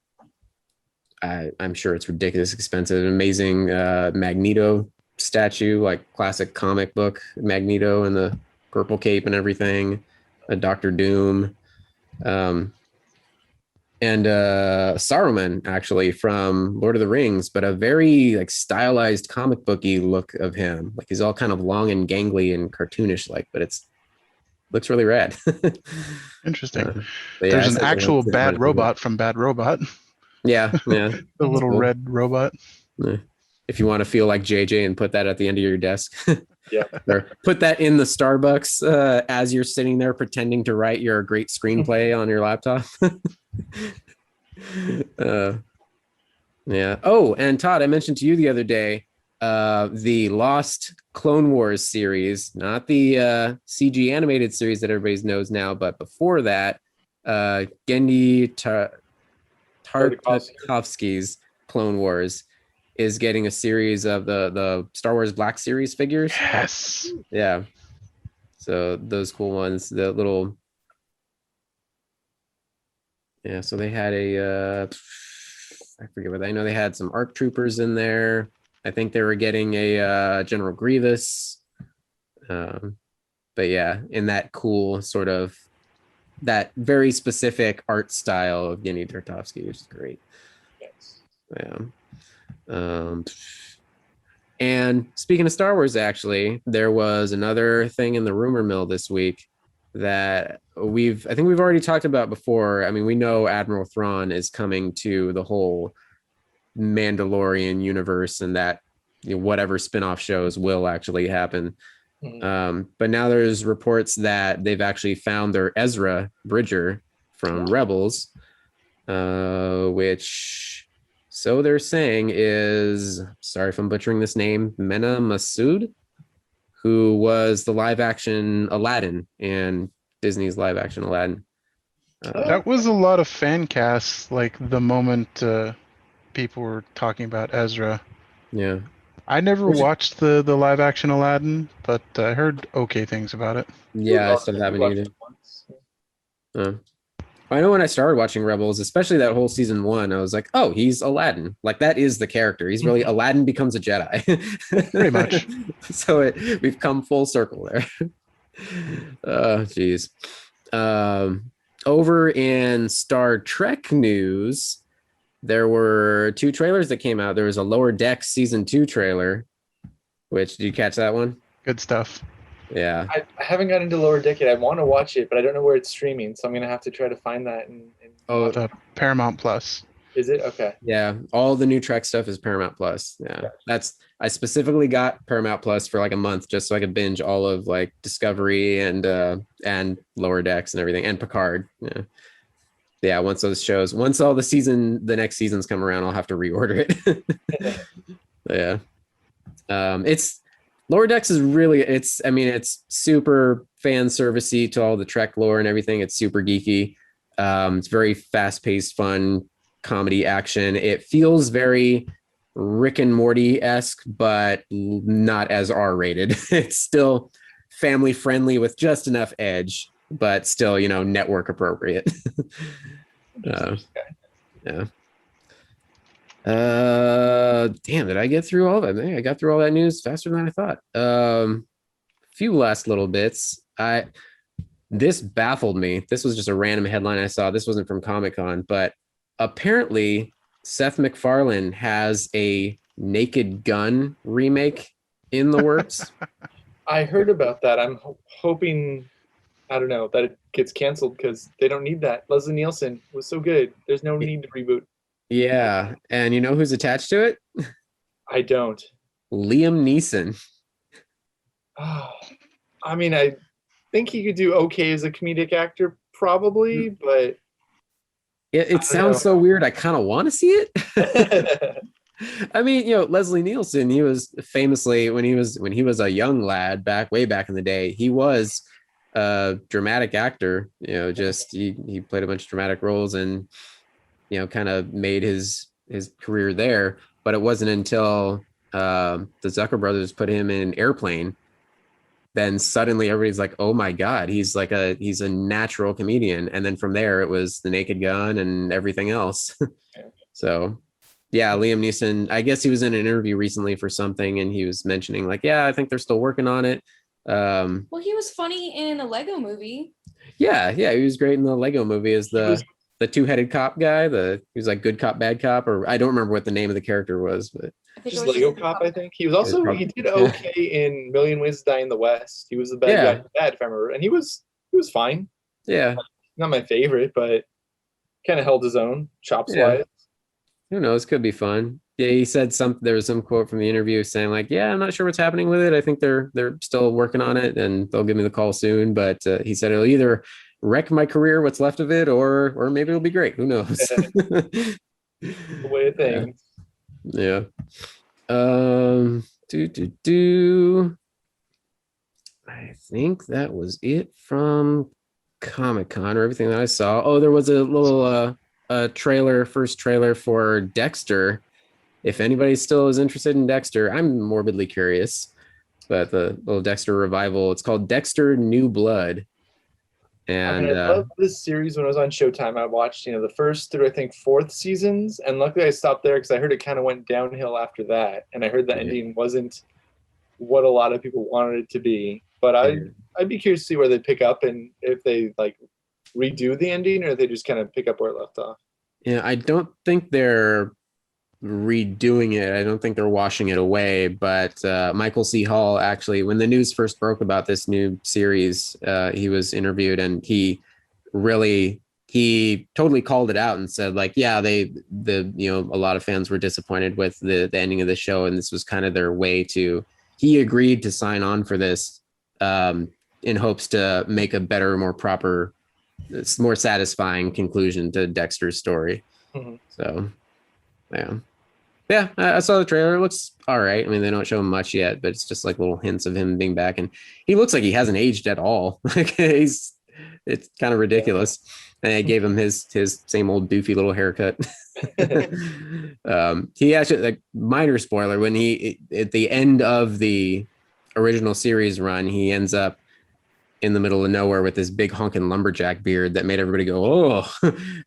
I'm sure it's ridiculous expensive, amazing Magneto statue, like classic comic book Magneto in the purple cape and everything, a Doctor Doom, and Saruman actually from Lord of the Rings, but a very like stylized comic booky look of him. Like he's all kind of long and gangly and cartoonish like, but looks really rad. Interesting. There's an actual bad robot from Bad Robot. Yeah. The little cool red robot. Yeah. If you want to feel like JJ and put that at the end of your desk. Yeah. Or put that in the Starbucks as you're sitting there pretending to write your great screenplay on your laptop. Yeah. Oh, and Todd, I mentioned to you the other day, the Lost Clone Wars series, not the CG animated series that everybody knows now, but before that, Genndy Tartakovsky's Clone Wars is getting a series of the Star Wars Black Series figures. Yes. Yeah. So those cool ones, the little. Yeah. So they had I forget what I know. They had some ARC troopers in there. I think they were getting a General Grievous. but yeah, in that cool sort of that very specific art style of Yeni Tartovsky, which is great. Yes. Yeah. And speaking of Star Wars, actually, there was another thing in the rumor mill this week that I think we've already talked about before. I mean, we know Admiral Thrawn is coming to the whole Mandalorian universe, and that whatever spin-off shows will actually happen. But now there's reports that they've actually found their Ezra Bridger from Rebels, which so they're saying is, sorry if I'm butchering this name, Mena Massoud, who was the live action Aladdin and Disney's live action Aladdin. That was a lot of fan casts, like the moment people were talking about Ezra. Yeah. I never watched the live action Aladdin, but I heard okay things about it. Yeah, I still haven't either. I know when I started watching Rebels, especially that whole season 1, I was like, oh, he's Aladdin. Like, that is the character. He's really Aladdin becomes a Jedi. Pretty much. So we've come full circle there. Oh, geez. Over in Star Trek news, there were 2 trailers that came out. There was a Lower Decks season 2 trailer, which, did you catch that one? Good stuff. Yeah. I haven't gotten into Lower Deck yet. I want to watch it, but I don't know where it's streaming, so I'm going to have to try to find that. The Paramount Plus. Is it? Okay. Yeah, all the new Trek stuff is Paramount Plus. Yeah, I specifically got Paramount Plus for like a month just so I could binge all of like Discovery and Lower Decks and everything, and Picard. Yeah. Once all the next seasons come around, I'll have to reorder it. Yeah. It's Lower Decks is really, it's super fan servicey to all the Trek lore and everything. It's super geeky. It's very fast paced, fun comedy action. It feels very Rick and Morty-esque, but not as R-rated. It's still family friendly with just enough edge, but still, network appropriate. Yeah. Damn, did I get through all that? I got through all that news faster than I thought. Few last little bits. This baffled me. This was just a random headline I saw. This wasn't from Comic-Con, but apparently Seth MacFarlane has a Naked Gun remake in the works. I heard about that. I'm hoping, I don't know, that it gets canceled because they don't need that. Leslie Nielsen was so good. There's no need to reboot. Yeah. And you know who's attached to it? I don't. Liam Neeson. I mean, I think he could do okay as a comedic actor, probably, but it sounds so weird. I kind of want to see it. I mean, Leslie Nielsen, he was famously when he was a young lad way back in the day, he was a dramatic actor, just he played a bunch of dramatic roles and kind of made his career there. But it wasn't until the Zucker brothers put him in Airplane, then suddenly everybody's like, oh my God, he's a natural comedian. And then from there it was The Naked Gun and everything else. So yeah, Liam Neeson, I guess he was in an interview recently for something and he was mentioning like, yeah, I think they're still working on it. Well, he was funny in a Lego movie. Yeah, he was great in the Lego movie as the two-headed cop guy. He was like good cop, bad cop, or I don't remember what the name of the character was, but just Lego Cop, I think. He was also he did okay in Million Ways to Die in the West. He was the bad guy in that, if I remember. And he was fine. Yeah. Not my favorite, but kind of held his own, chops wise. Who knows? Could be fun. Yeah, he said there was some quote from the interview saying like, yeah, I'm not sure what's happening with it. I think they're still working on it and they'll give me the call soon. But he said it'll either wreck my career, what's left of it, or maybe it'll be great. Who knows? The way of things. Yeah. I think that was it from Comic-Con or everything that I saw. Oh, there was a little first trailer for Dexter. If anybody still is interested in Dexter, I'm morbidly curious. But the little Dexter revival, it's called Dexter New Blood. And I love this series. When I was on Showtime, I watched the first through I think 4th seasons, and luckily I stopped there because I heard it kind of went downhill after that, and I heard the ending wasn't what a lot of people wanted it to be. But I'd be curious to see where they pick up and if they like redo the ending or if they just kind of pick up where it left off. Yeah, I don't think they're redoing it. I don't think they're washing it away. But Michael C. Hall actually, when the news first broke about this new series, he was interviewed and he totally called it out and said like, yeah, a lot of fans were disappointed with the ending of the show, and this was kind of their way to. He agreed to sign on for this in hopes to make a better, more proper, more satisfying conclusion to Dexter's story. Mm-hmm. So, yeah, I saw the trailer. It looks all right. I mean, they don't show him much yet, but it's just like little hints of him being back, and he looks like he hasn't aged at all. Like it's kind of ridiculous. And I gave him his same old doofy little haircut. He actually, like, minor spoiler, when he at the end of the original series run, he ends up in the middle of nowhere with this big honking lumberjack beard that made everybody go, oh.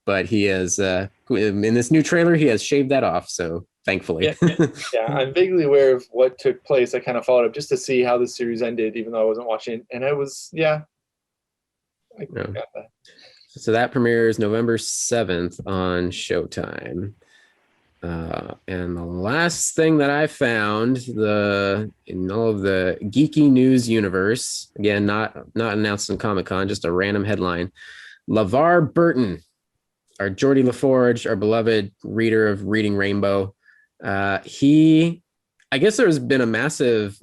But he is in this new trailer, he has shaved that off, so thankfully. Yeah, I'm vaguely aware of what took place. I kind of followed up just to see how the series ended, even though I wasn't watching, and I was got that. So that premieres November 7th on Showtime. And the last thing that I found in all of the geeky news universe, again, not announced in Comic-Con, just a random headline. LeVar Burton, our Geordie LaForge, our beloved reader of Reading Rainbow. I guess there's been a massive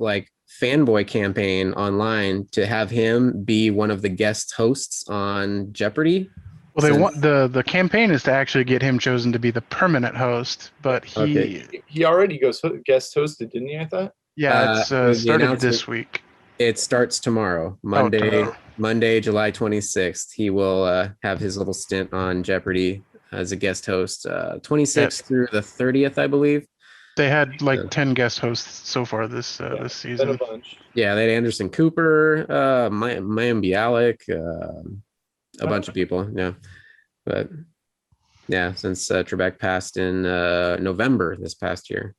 fanboy campaign online to have him be one of the guest hosts on Jeopardy. Well, they want the campaign is to actually get him chosen to be the permanent host, but he already guest hosted, didn't he? I thought. Yeah, it's started this week. It starts tomorrow, Monday, July 26th. He will have his little stint on Jeopardy as a guest host, 26th through the 30th, I believe. They had 10 guest hosts so far this season. Been a bunch. Yeah, they had Anderson Cooper, Mayim Bialik, a bunch of people. Yeah, but yeah, since Trebek passed in November this past year.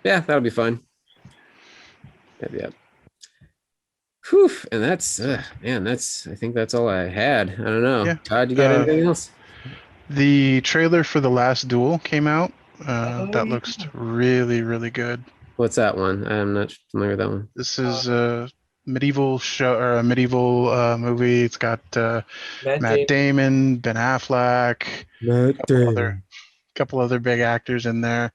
Yeah, that'll be fun. Yeah. Whew, and that's I think that's all I had. I don't know. Yeah. Todd, you got anything else? The trailer for The Last Duel came out. That looks really, really good. What's that one? I'm not familiar with that one. This is a medieval show or a medieval movie. It's got Matt Damon, Ben Affleck, a couple other big actors in there.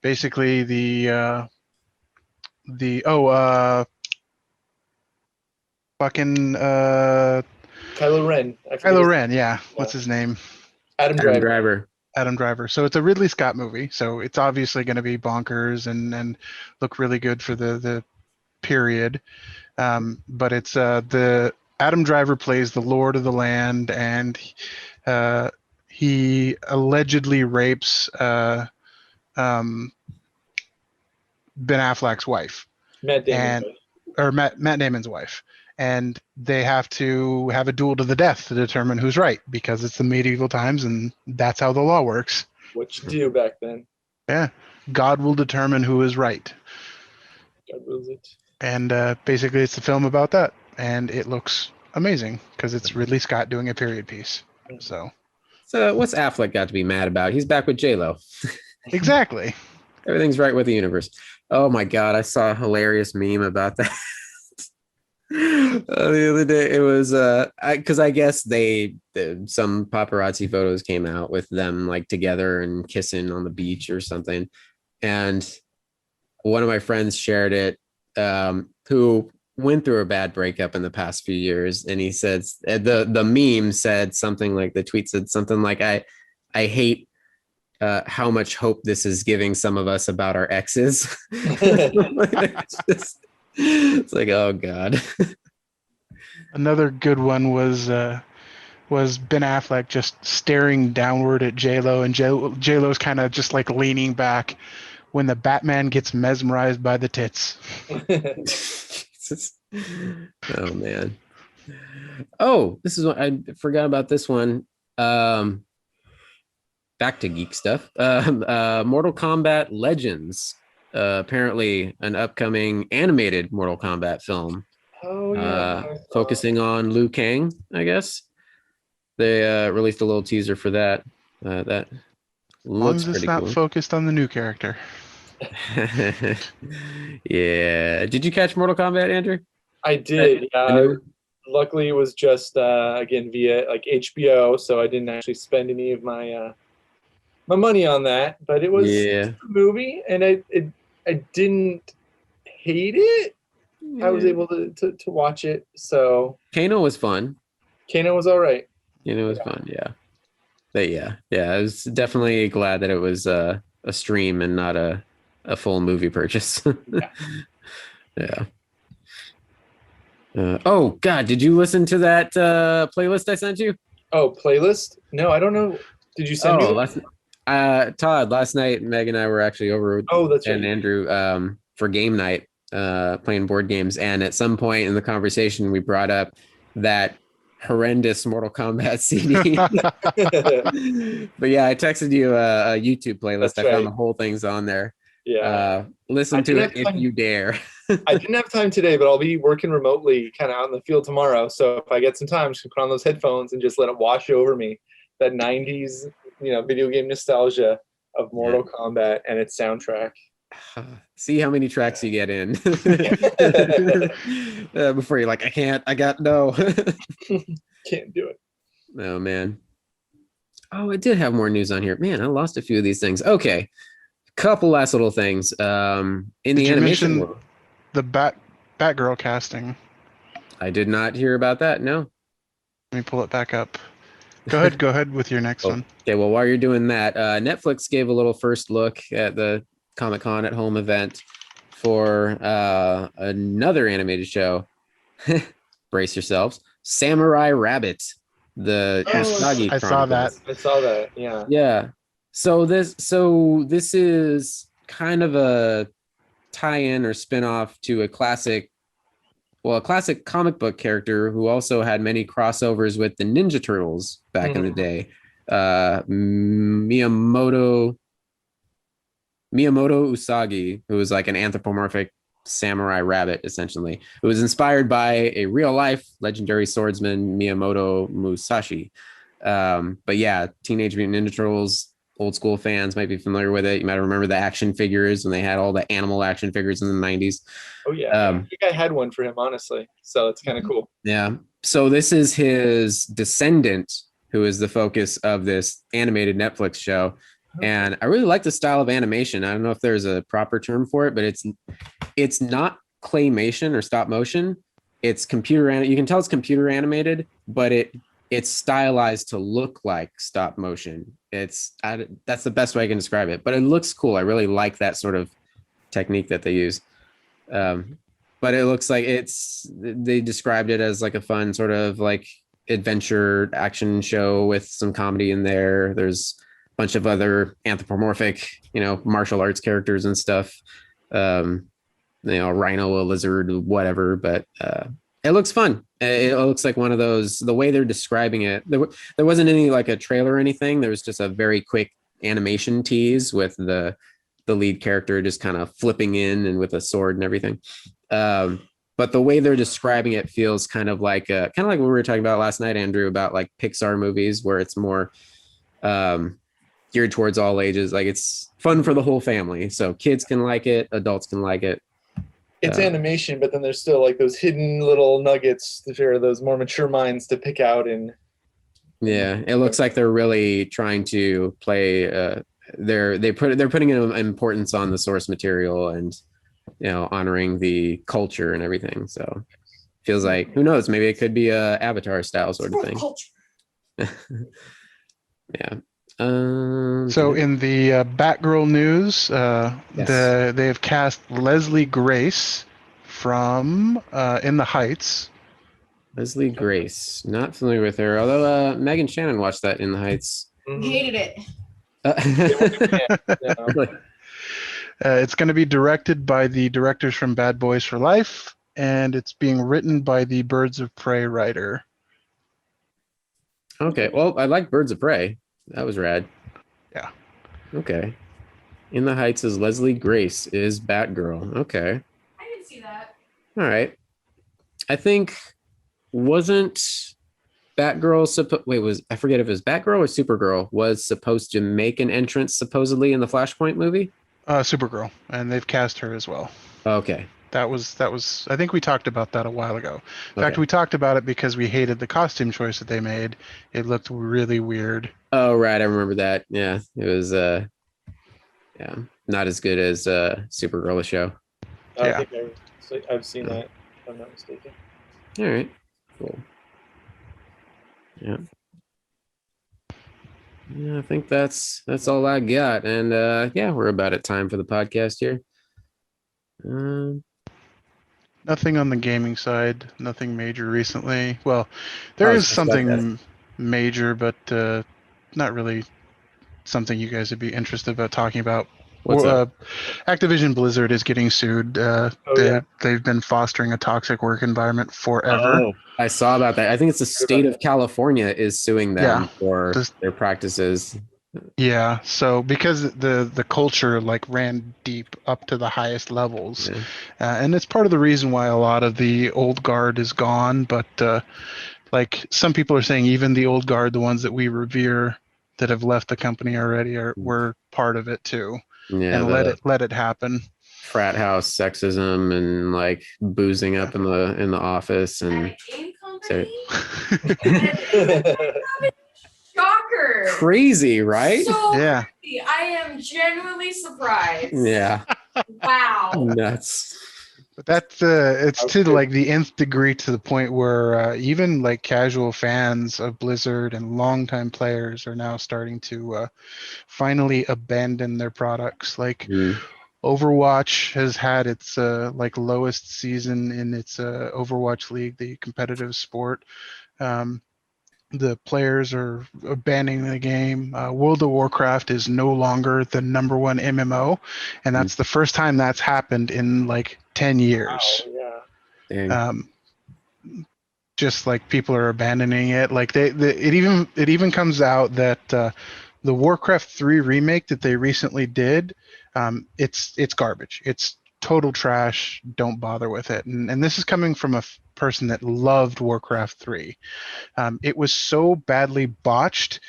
Basically, Kylo Ren. Kylo Ren, yeah. What's his name? Adam Driver. So it's a Ridley Scott movie. So it's obviously going to be bonkers and look really good for the period. But it's the Adam Driver plays the Lord of the Land, and he allegedly rapes Ben Affleck's wife. Matt Damon's wife. And they have to have a duel to the death to determine who's right, because it's the medieval times and that's how the law works. What you do back then. Yeah. God will determine who is right. God wills it. And basically it's a film about that. And it looks amazing because it's Ridley Scott doing a period piece. So what's Affleck got to be mad about? He's back with J-Lo. Exactly. Everything's right with the universe. Oh my God. I saw a hilarious meme about that. The other day it was because I guess some paparazzi photos came out with them together and kissing on the beach or something, and one of my friends shared it who went through a bad breakup in the past few years, and he said the meme said something like, the tweet said something like, I hate how much hope this is giving some of us about our exes. It's like, oh God. Another good one was Ben Affleck just staring downward at J-Lo, and J-Lo's kind of just leaning back when the Batman gets mesmerized by the tits. Oh man. Oh, this is what I forgot about this one. Back to geek stuff. Mortal Kombat Legends apparently an upcoming animated Mortal Kombat film, Oh yeah. focusing on Liu Kang, I guess. They released a little teaser for that. That As long looks as it's pretty not cool. focused on the new character. Yeah. Did you catch Mortal Kombat, Andrew? I did. The new Luckily, it was just again via like HBO, so I didn't actually spend any of my money on that. But it was Yeah. a movie, and I didn't hate it. I was able to watch it, so Kano was fun. Kano was all right. It was fun, yeah. But yeah, I was definitely glad that it was a stream and not a full movie purchase. Yeah. Oh God, did you listen to that playlist I sent you? Oh, playlist? No, I don't know. Did you send me? Todd, last night Meg and I were actually over Oh, that's and right. Andrew for game night, playing board games, and at some point in the conversation we brought up that horrendous Mortal Kombat CD. But yeah, I texted you a YouTube playlist. That's I found right. the whole thing's on there. Yeah. Listen I to didn't it have if time- you dare. I didn't have time today, but I'll be working remotely, kind of out in the field tomorrow. So if I get some time, I'm just gonna put on those headphones and just let it wash over me. That '90s, video game nostalgia of Mortal Kombat and its soundtrack. See how many tracks you get in before you're like, I got no. Can't do it. Oh man. Oh, I did have more news on here. Man, I lost a few of these things. Okay. Couple last little things. In Did the you animation mention world. the Batgirl casting? I did not hear about that. No. Let me pull it back up. Go ahead with your next one. Okay, well, while you're doing that, Netflix gave a little first look at the Comic-Con at Home event for another animated show. Brace yourselves. Samurai Rabbit, the Yes, Usagi I saw that. Chronicles. I saw that. Yeah. Yeah. So this is kind of a tie-in or spin-off to a classic comic book character who also had many crossovers with the Ninja Turtles back in the day. Miyamoto Usagi, who was like an anthropomorphic samurai rabbit, essentially. It was inspired by a real life legendary swordsman, Miyamoto Musashi. But yeah, Teenage Mutant Ninja Turtles, old school fans might be familiar with it. You might remember the action figures when they had all the animal action figures in the 90s. Oh yeah. I think I had one for him, honestly. So it's kind of cool. Yeah. So this is his descendant, who is the focus of this animated Netflix show. And I really like the style of animation. I don't know if there's a proper term for it, but it's not claymation or stop motion. It's you can tell it's computer animated, but it's stylized to look like stop motion. That's the best way I can describe it, but it looks cool. I really like that sort of technique that they use. But it looks like they described it as like a fun sort of like adventure action show with some comedy in there. There's a bunch of other anthropomorphic, martial arts characters and stuff. Rhino, a lizard, whatever, but it looks fun. It looks like one of those, the way they're describing it, there wasn't any like a trailer or anything. There was just a very quick animation tease with the lead character just kind of flipping in and with a sword and everything. But the way they're describing it feels kind of like what we were talking about last night, Andrew, about like Pixar movies where it's more geared towards all ages. Like it's fun for the whole family. So kids can like it, adults can like it. It's animation, but then there's still like those hidden little nuggets for those more mature minds to pick out. And yeah, it looks like they're really trying to play. They're putting an importance on the source material and honoring the culture and everything. So feels like, who knows, maybe it could be a Avatar style sort of thing. Yeah. So in the Batgirl news, Yes. they have cast Leslie Grace from In the Heights. Leslie Grace, not familiar with her, although Megan Shannon watched that In the Heights. Hated it. Really? It's going to be directed by the directors from Bad Boys for Life, and it's being written by the Birds of Prey writer. Okay, well, I like Birds of Prey. That was rad. Yeah. Okay. In the Heights is Leslie Grace is Batgirl. Okay. I can see that. All right. I think wasn't Batgirl I forget if it was Batgirl or Supergirl was supposed to make an entrance supposedly in the Flashpoint movie? Supergirl, and they've cast her as well. Okay. That was. I think we talked about that a while ago. In fact, Okay. we talked about it because we hated the costume choice that they made. It looked really weird. Oh, right. I remember that. Yeah. It was yeah, not as good as Supergirl show. I Yeah. think I've seen that, if I'm not mistaken. All right. Cool. Yeah. Yeah, I think that's all I got. And yeah, we're about at time for the podcast here. Nothing on the gaming side. Nothing major recently. Well, there I is was just about to something major, but not really something you guys would be interested about talking about. What's up? Activision Blizzard is getting sued. They've been fostering a toxic work environment forever. Oh, I saw about that. I think it's the state of California is suing them Yeah. for their practices. Yeah, so because the culture like ran deep up to the highest levels, Yeah. and it's part of the reason why a lot of the old guard is gone. But like some people are saying, even the old guard, the ones that we revere, that have left the company already, were part of it too, Yeah, and let it happen. frat house sexism and like boozing up in the office At and a game so company? Shocker. crazy, right? So Yeah. crazy. I am genuinely surprised. Yeah, Wow. nuts. But that's it's to like the nth degree, to the point where even like casual fans of Blizzard and longtime players are now starting to finally abandon their products. Like Overwatch has had its like lowest season in its Overwatch League, the competitive sport. The players are abandoning the game. World of Warcraft is no longer the #1 MMO, and that's the first time that's happened in like 10 years. Wow, yeah. Dang. Just like people are abandoning it. Like it even comes out that the Warcraft 3 remake that they recently did, it's garbage. It's total trash. Don't bother with it. And this is coming from a person that loved Warcraft 3. It was so badly botched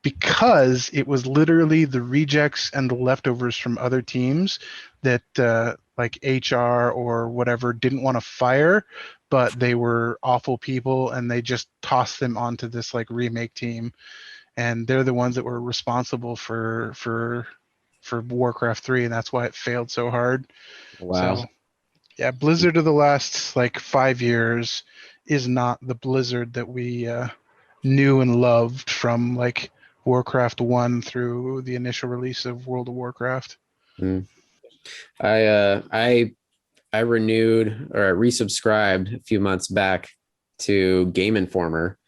because it was literally the rejects and the leftovers from other teams that like HR or whatever didn't want to fire, but they were awful people and they just tossed them onto this like remake team, and they're the ones that were responsible for Warcraft 3, and that's why it failed so hard. Wow. So, yeah, Blizzard of the last like 5 years is not the Blizzard that we knew and loved from like Warcraft 1 through the initial release of World of Warcraft. I renewed or I resubscribed a few months back to Game Informer,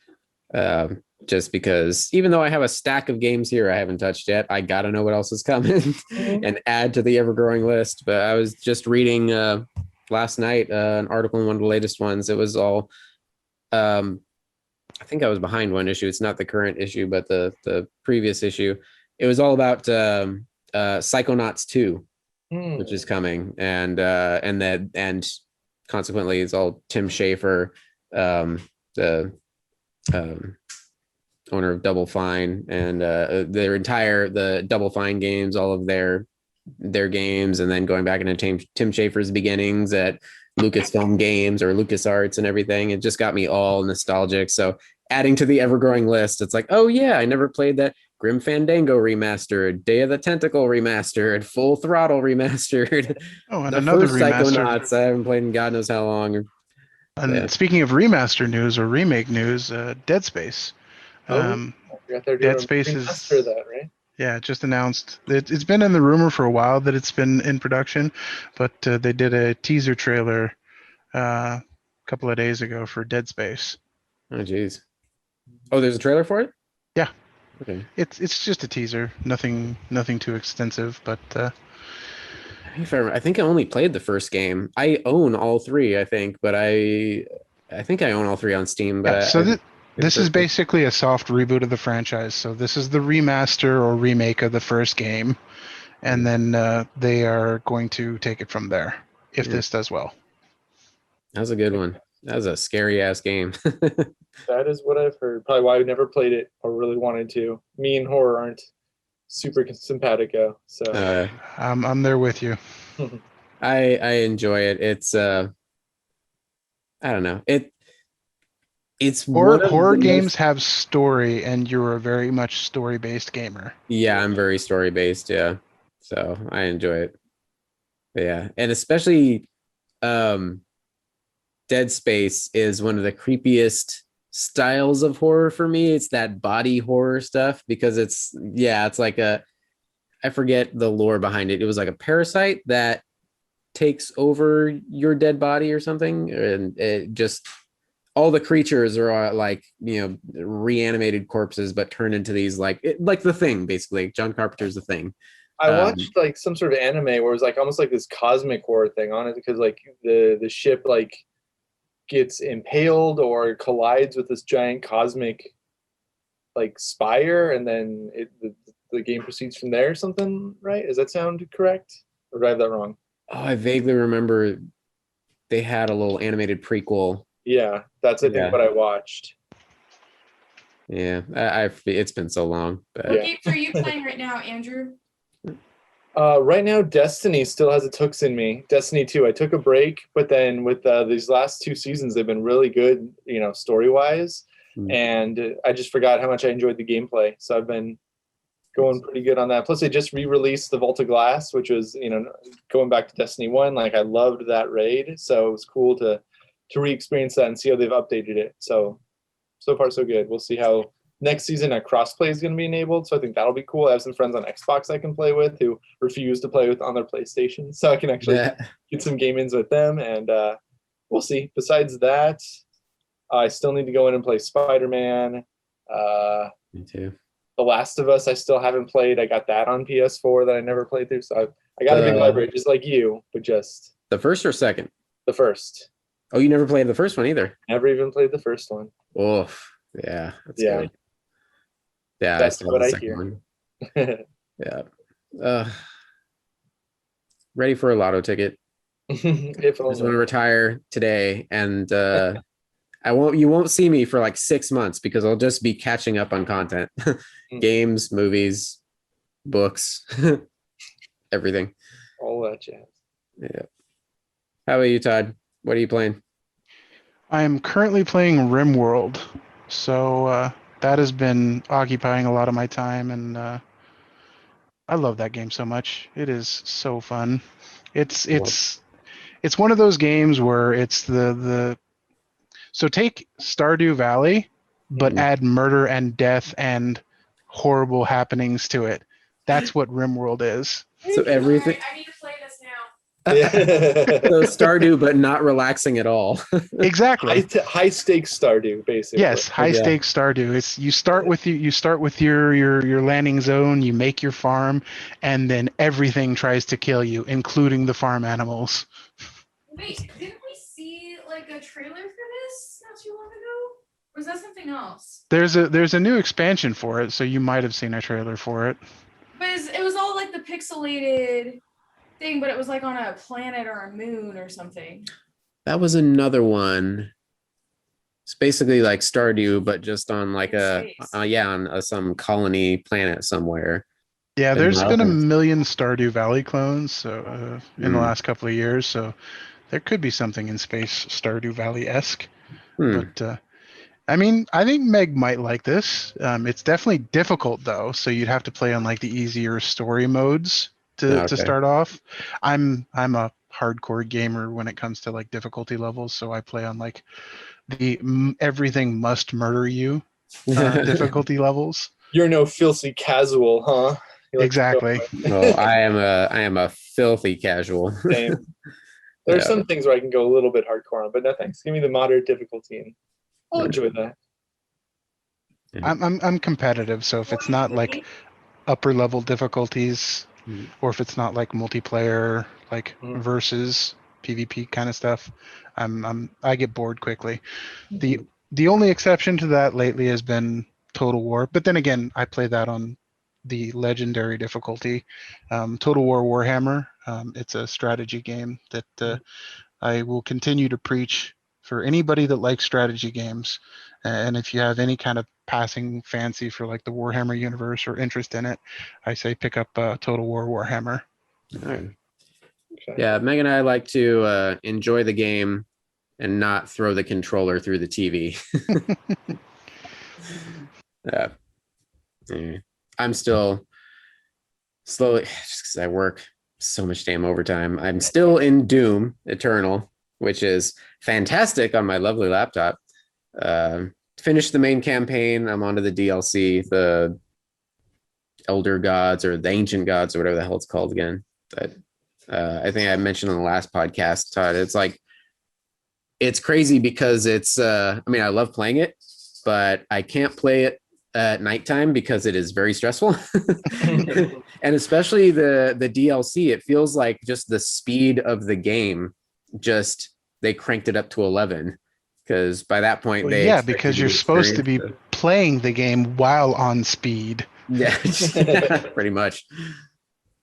just because even though I have a stack of games here I haven't touched yet, I gotta know what else is coming and add to the ever-growing list. But I was just reading last night an article in one of the latest ones. It was all I think I was behind one issue. It's not the current issue, but the previous issue. It was all about Psychonauts 2, which is coming, and consequently it's all Tim Schafer, the owner of Double Fine, and the Double Fine games, all of their games, and then going back into Tim Schafer's beginnings at Lucasfilm Games or LucasArts and everything. It just got me all nostalgic. So adding to the ever-growing list, it's like, oh yeah, I never played that Grim Fandango remastered, Day of the Tentacle remastered, Full Throttle remastered. Oh, and the another first Psychonauts I haven't played in God knows how long. And speaking of remaster news or remake news, Dead Space. I forgot they're doing Dead Space is that, right? Yeah, just announced. It's been in the rumor for a while that it's been in production, but they did a teaser trailer a couple of days ago for Dead Space. Oh, geez. Oh, there's a trailer for it? Yeah. Okay. It's just a teaser, nothing too extensive, but I think I only played the first game. I own all three, I think, but I think I own all three on Steam. But yeah, so this is basically a soft reboot of the franchise. So this is the remaster or remake of the first game, and then they are going to take it from there if Yeah. this does well. That was a good one. That was a scary ass game. That is what I've heard. Probably why I never played it or really wanted to. Me and horror aren't super simpatico. So I'm there with you. I enjoy it. It's I don't know. It's one of Horror the games most, have story, and you're a very much story-based gamer. yeah, I'm very story based, yeah. So I enjoy it. But yeah, and especially um Dead Space is one of the creepiest styles of horror for me. It's that body horror stuff because it's like I forget the lore behind it. It was like a parasite that takes over your dead body or something, and it just all the creatures are like reanimated corpses, but turned into these like The Thing, basically. John Carpenter's The Thing. I watched like some sort of anime where it was like almost like this cosmic horror thing on it because like the ship like gets impaled or collides with this giant cosmic like spire, and then the game proceeds from there or something, right? Does that sound correct? Or do I have that wrong? Oh, I vaguely remember they had a little animated prequel. Yeah, that's I think what I watched. Yeah, I've it's been so long. But What games are you playing right now, Andrew? Right now, Destiny still has its hooks in me. Destiny 2, I took a break, but then with these last 2 seasons, they've been really good, story-wise. And I just forgot how much I enjoyed the gameplay. So I've been going pretty good on that. Plus, they just re-released the Vault of Glass, which was, going back to Destiny 1. Like, I loved that raid. So it was cool to re-experience that and see how they've updated it. So far, so good. We'll see how next season a crossplay is going to be enabled. So I think that'll be cool. I have some friends on Xbox I can play with who refuse to play with on their PlayStation. So I can actually get some game-ins with them. And we'll see. Besides that, I still need to go in and play Spider-Man. Me too. The Last of Us I still haven't played. I got that on PS4 that I never played through. So I got a big library just like you, but just the first or second? The first. Oh, you never played the first one either? Never even played the first one. Oh, yeah. That's good. Yeah, that's I saw what the I second hear. one. Yeah. Ready for a lotto ticket. If I just want to only. retire today, and you won't see me for like 6 months because I'll just be catching up on content. Games, movies, books, everything. All that jazz. Yeah. How about you, Todd? What are you playing? I am currently playing RimWorld, so that has been occupying a lot of my time, and I love that game so much. It is so fun. It's one of those games where it's so take Stardew Valley, but add murder and death and horrible happenings to it. That's what RimWorld is. So everything. Right, I need to play this now. So Stardew, but not relaxing at all. Exactly. High stakes Stardew, basically. Yes, high stakes Stardew. It's you start with your landing zone, you make your farm, and then everything tries to kill you, including the farm animals. Wait, didn't we see like a trailer for this not too long ago? Or was that something else? There's a new expansion for it, so you might have seen a trailer for it. But it was all like the pixelated thing, but it was like on a planet or a moon or something. That was another one. It's basically like Stardew, but just on like on some colony planet somewhere. Yeah, there's been a million Stardew Valley clones in the last couple of years, so there could be something in space Stardew Valley-esque. But I mean, I think Meg might like this. It's definitely difficult though, so you'd have to play on like the easier story modes to start off. I'm a hardcore gamer when it comes to like difficulty levels, so I play on like the everything must murder you difficulty levels. You're no filthy casual, huh? Exactly. Well, I am a filthy casual. Same. There's some things where I can go a little bit hardcore on, but no thanks. Give me the moderate difficulty and I'll enjoy that. I'm competitive, so if it's not like upper level difficulties, or if it's not like multiplayer, like versus PvP kind of stuff, I get bored quickly. The only exception to that lately has been Total War, but then again, I play that on the legendary difficulty. Total War Warhammer. It's a strategy game that I will continue to preach for anybody that likes strategy games. And if you have any kind of passing fancy for like the Warhammer universe or interest in it, I say pick up Total War Warhammer. All right. Okay. Yeah, Meg and I like to enjoy the game and not throw the controller through the TV. Yeah. I'm still slowly, just because I work so much damn overtime. I'm still in Doom Eternal, which is fantastic on my lovely laptop. Finished the main campaign. I'm onto the DLC, the Elder Gods or the Ancient Gods or whatever the hell it's called again. But I think I mentioned on the last podcast, Todd. It's like, it's crazy because it's, I mean, I love playing it, but I can't play it at nighttime because it is very stressful. And especially the DLC, it feels like just the speed of the game, just they cranked it up to 11. Because by that point, Well, yeah, because you're supposed to be playing the game while on speed. Yeah, pretty much.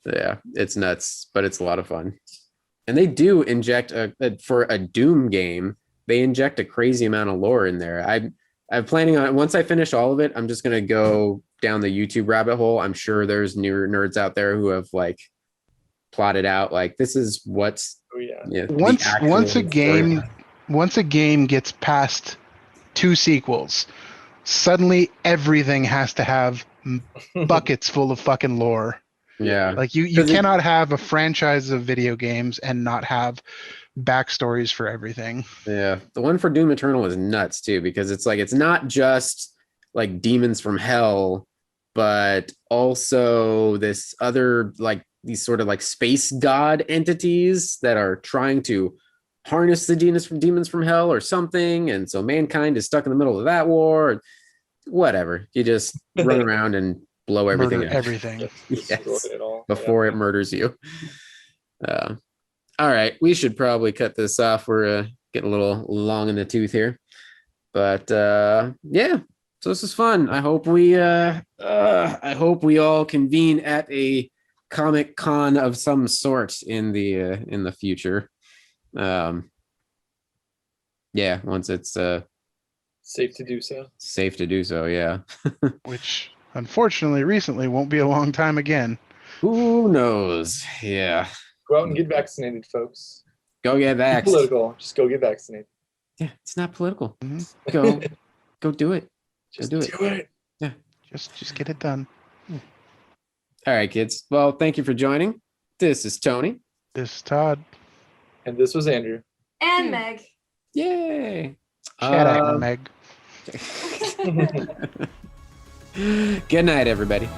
Yeah, it's nuts, but it's a lot of fun. And they do inject for a Doom game, they inject a crazy amount of lore in there. I'm planning on, once I finish all of it, I'm just gonna go down the YouTube rabbit hole. I'm sure there's newer nerds out there who have like plotted out like this is what's once a game gets past 2 sequels, suddenly everything has to have buckets full of fucking lore. Yeah, like you cannot have a franchise of video games and not have backstories for everything. Yeah, the one for Doom Eternal is nuts too, because it's like it's not just like demons from hell, but also this other like these sort of like space god entities that are trying to harness the demons from hell or something. And so mankind is stuck in the middle of that war. Or whatever. You just run around and blow everything Murder up. everything. Yes, before it murders you. All right, we should probably cut this off. We're getting a little long in the tooth here, but yeah. So this is fun. I hope we all convene at a Comic Con of some sort in the future. Yeah, once it's safe to do so. Safe to do so, yeah. Which unfortunately recently won't be a long time again. Who knows? Yeah. Go out and get vaccinated, folks. Go get vaxxed. Political. Just go get vaccinated. Yeah, it's not political. Mm-hmm. Go do it. Just do it. Yeah. Just get it done. All right, kids. Well, thank you for joining. This is Tony. This is Todd. And this was Andrew. And Meg. Yay. Shout out, Meg. Good night, everybody.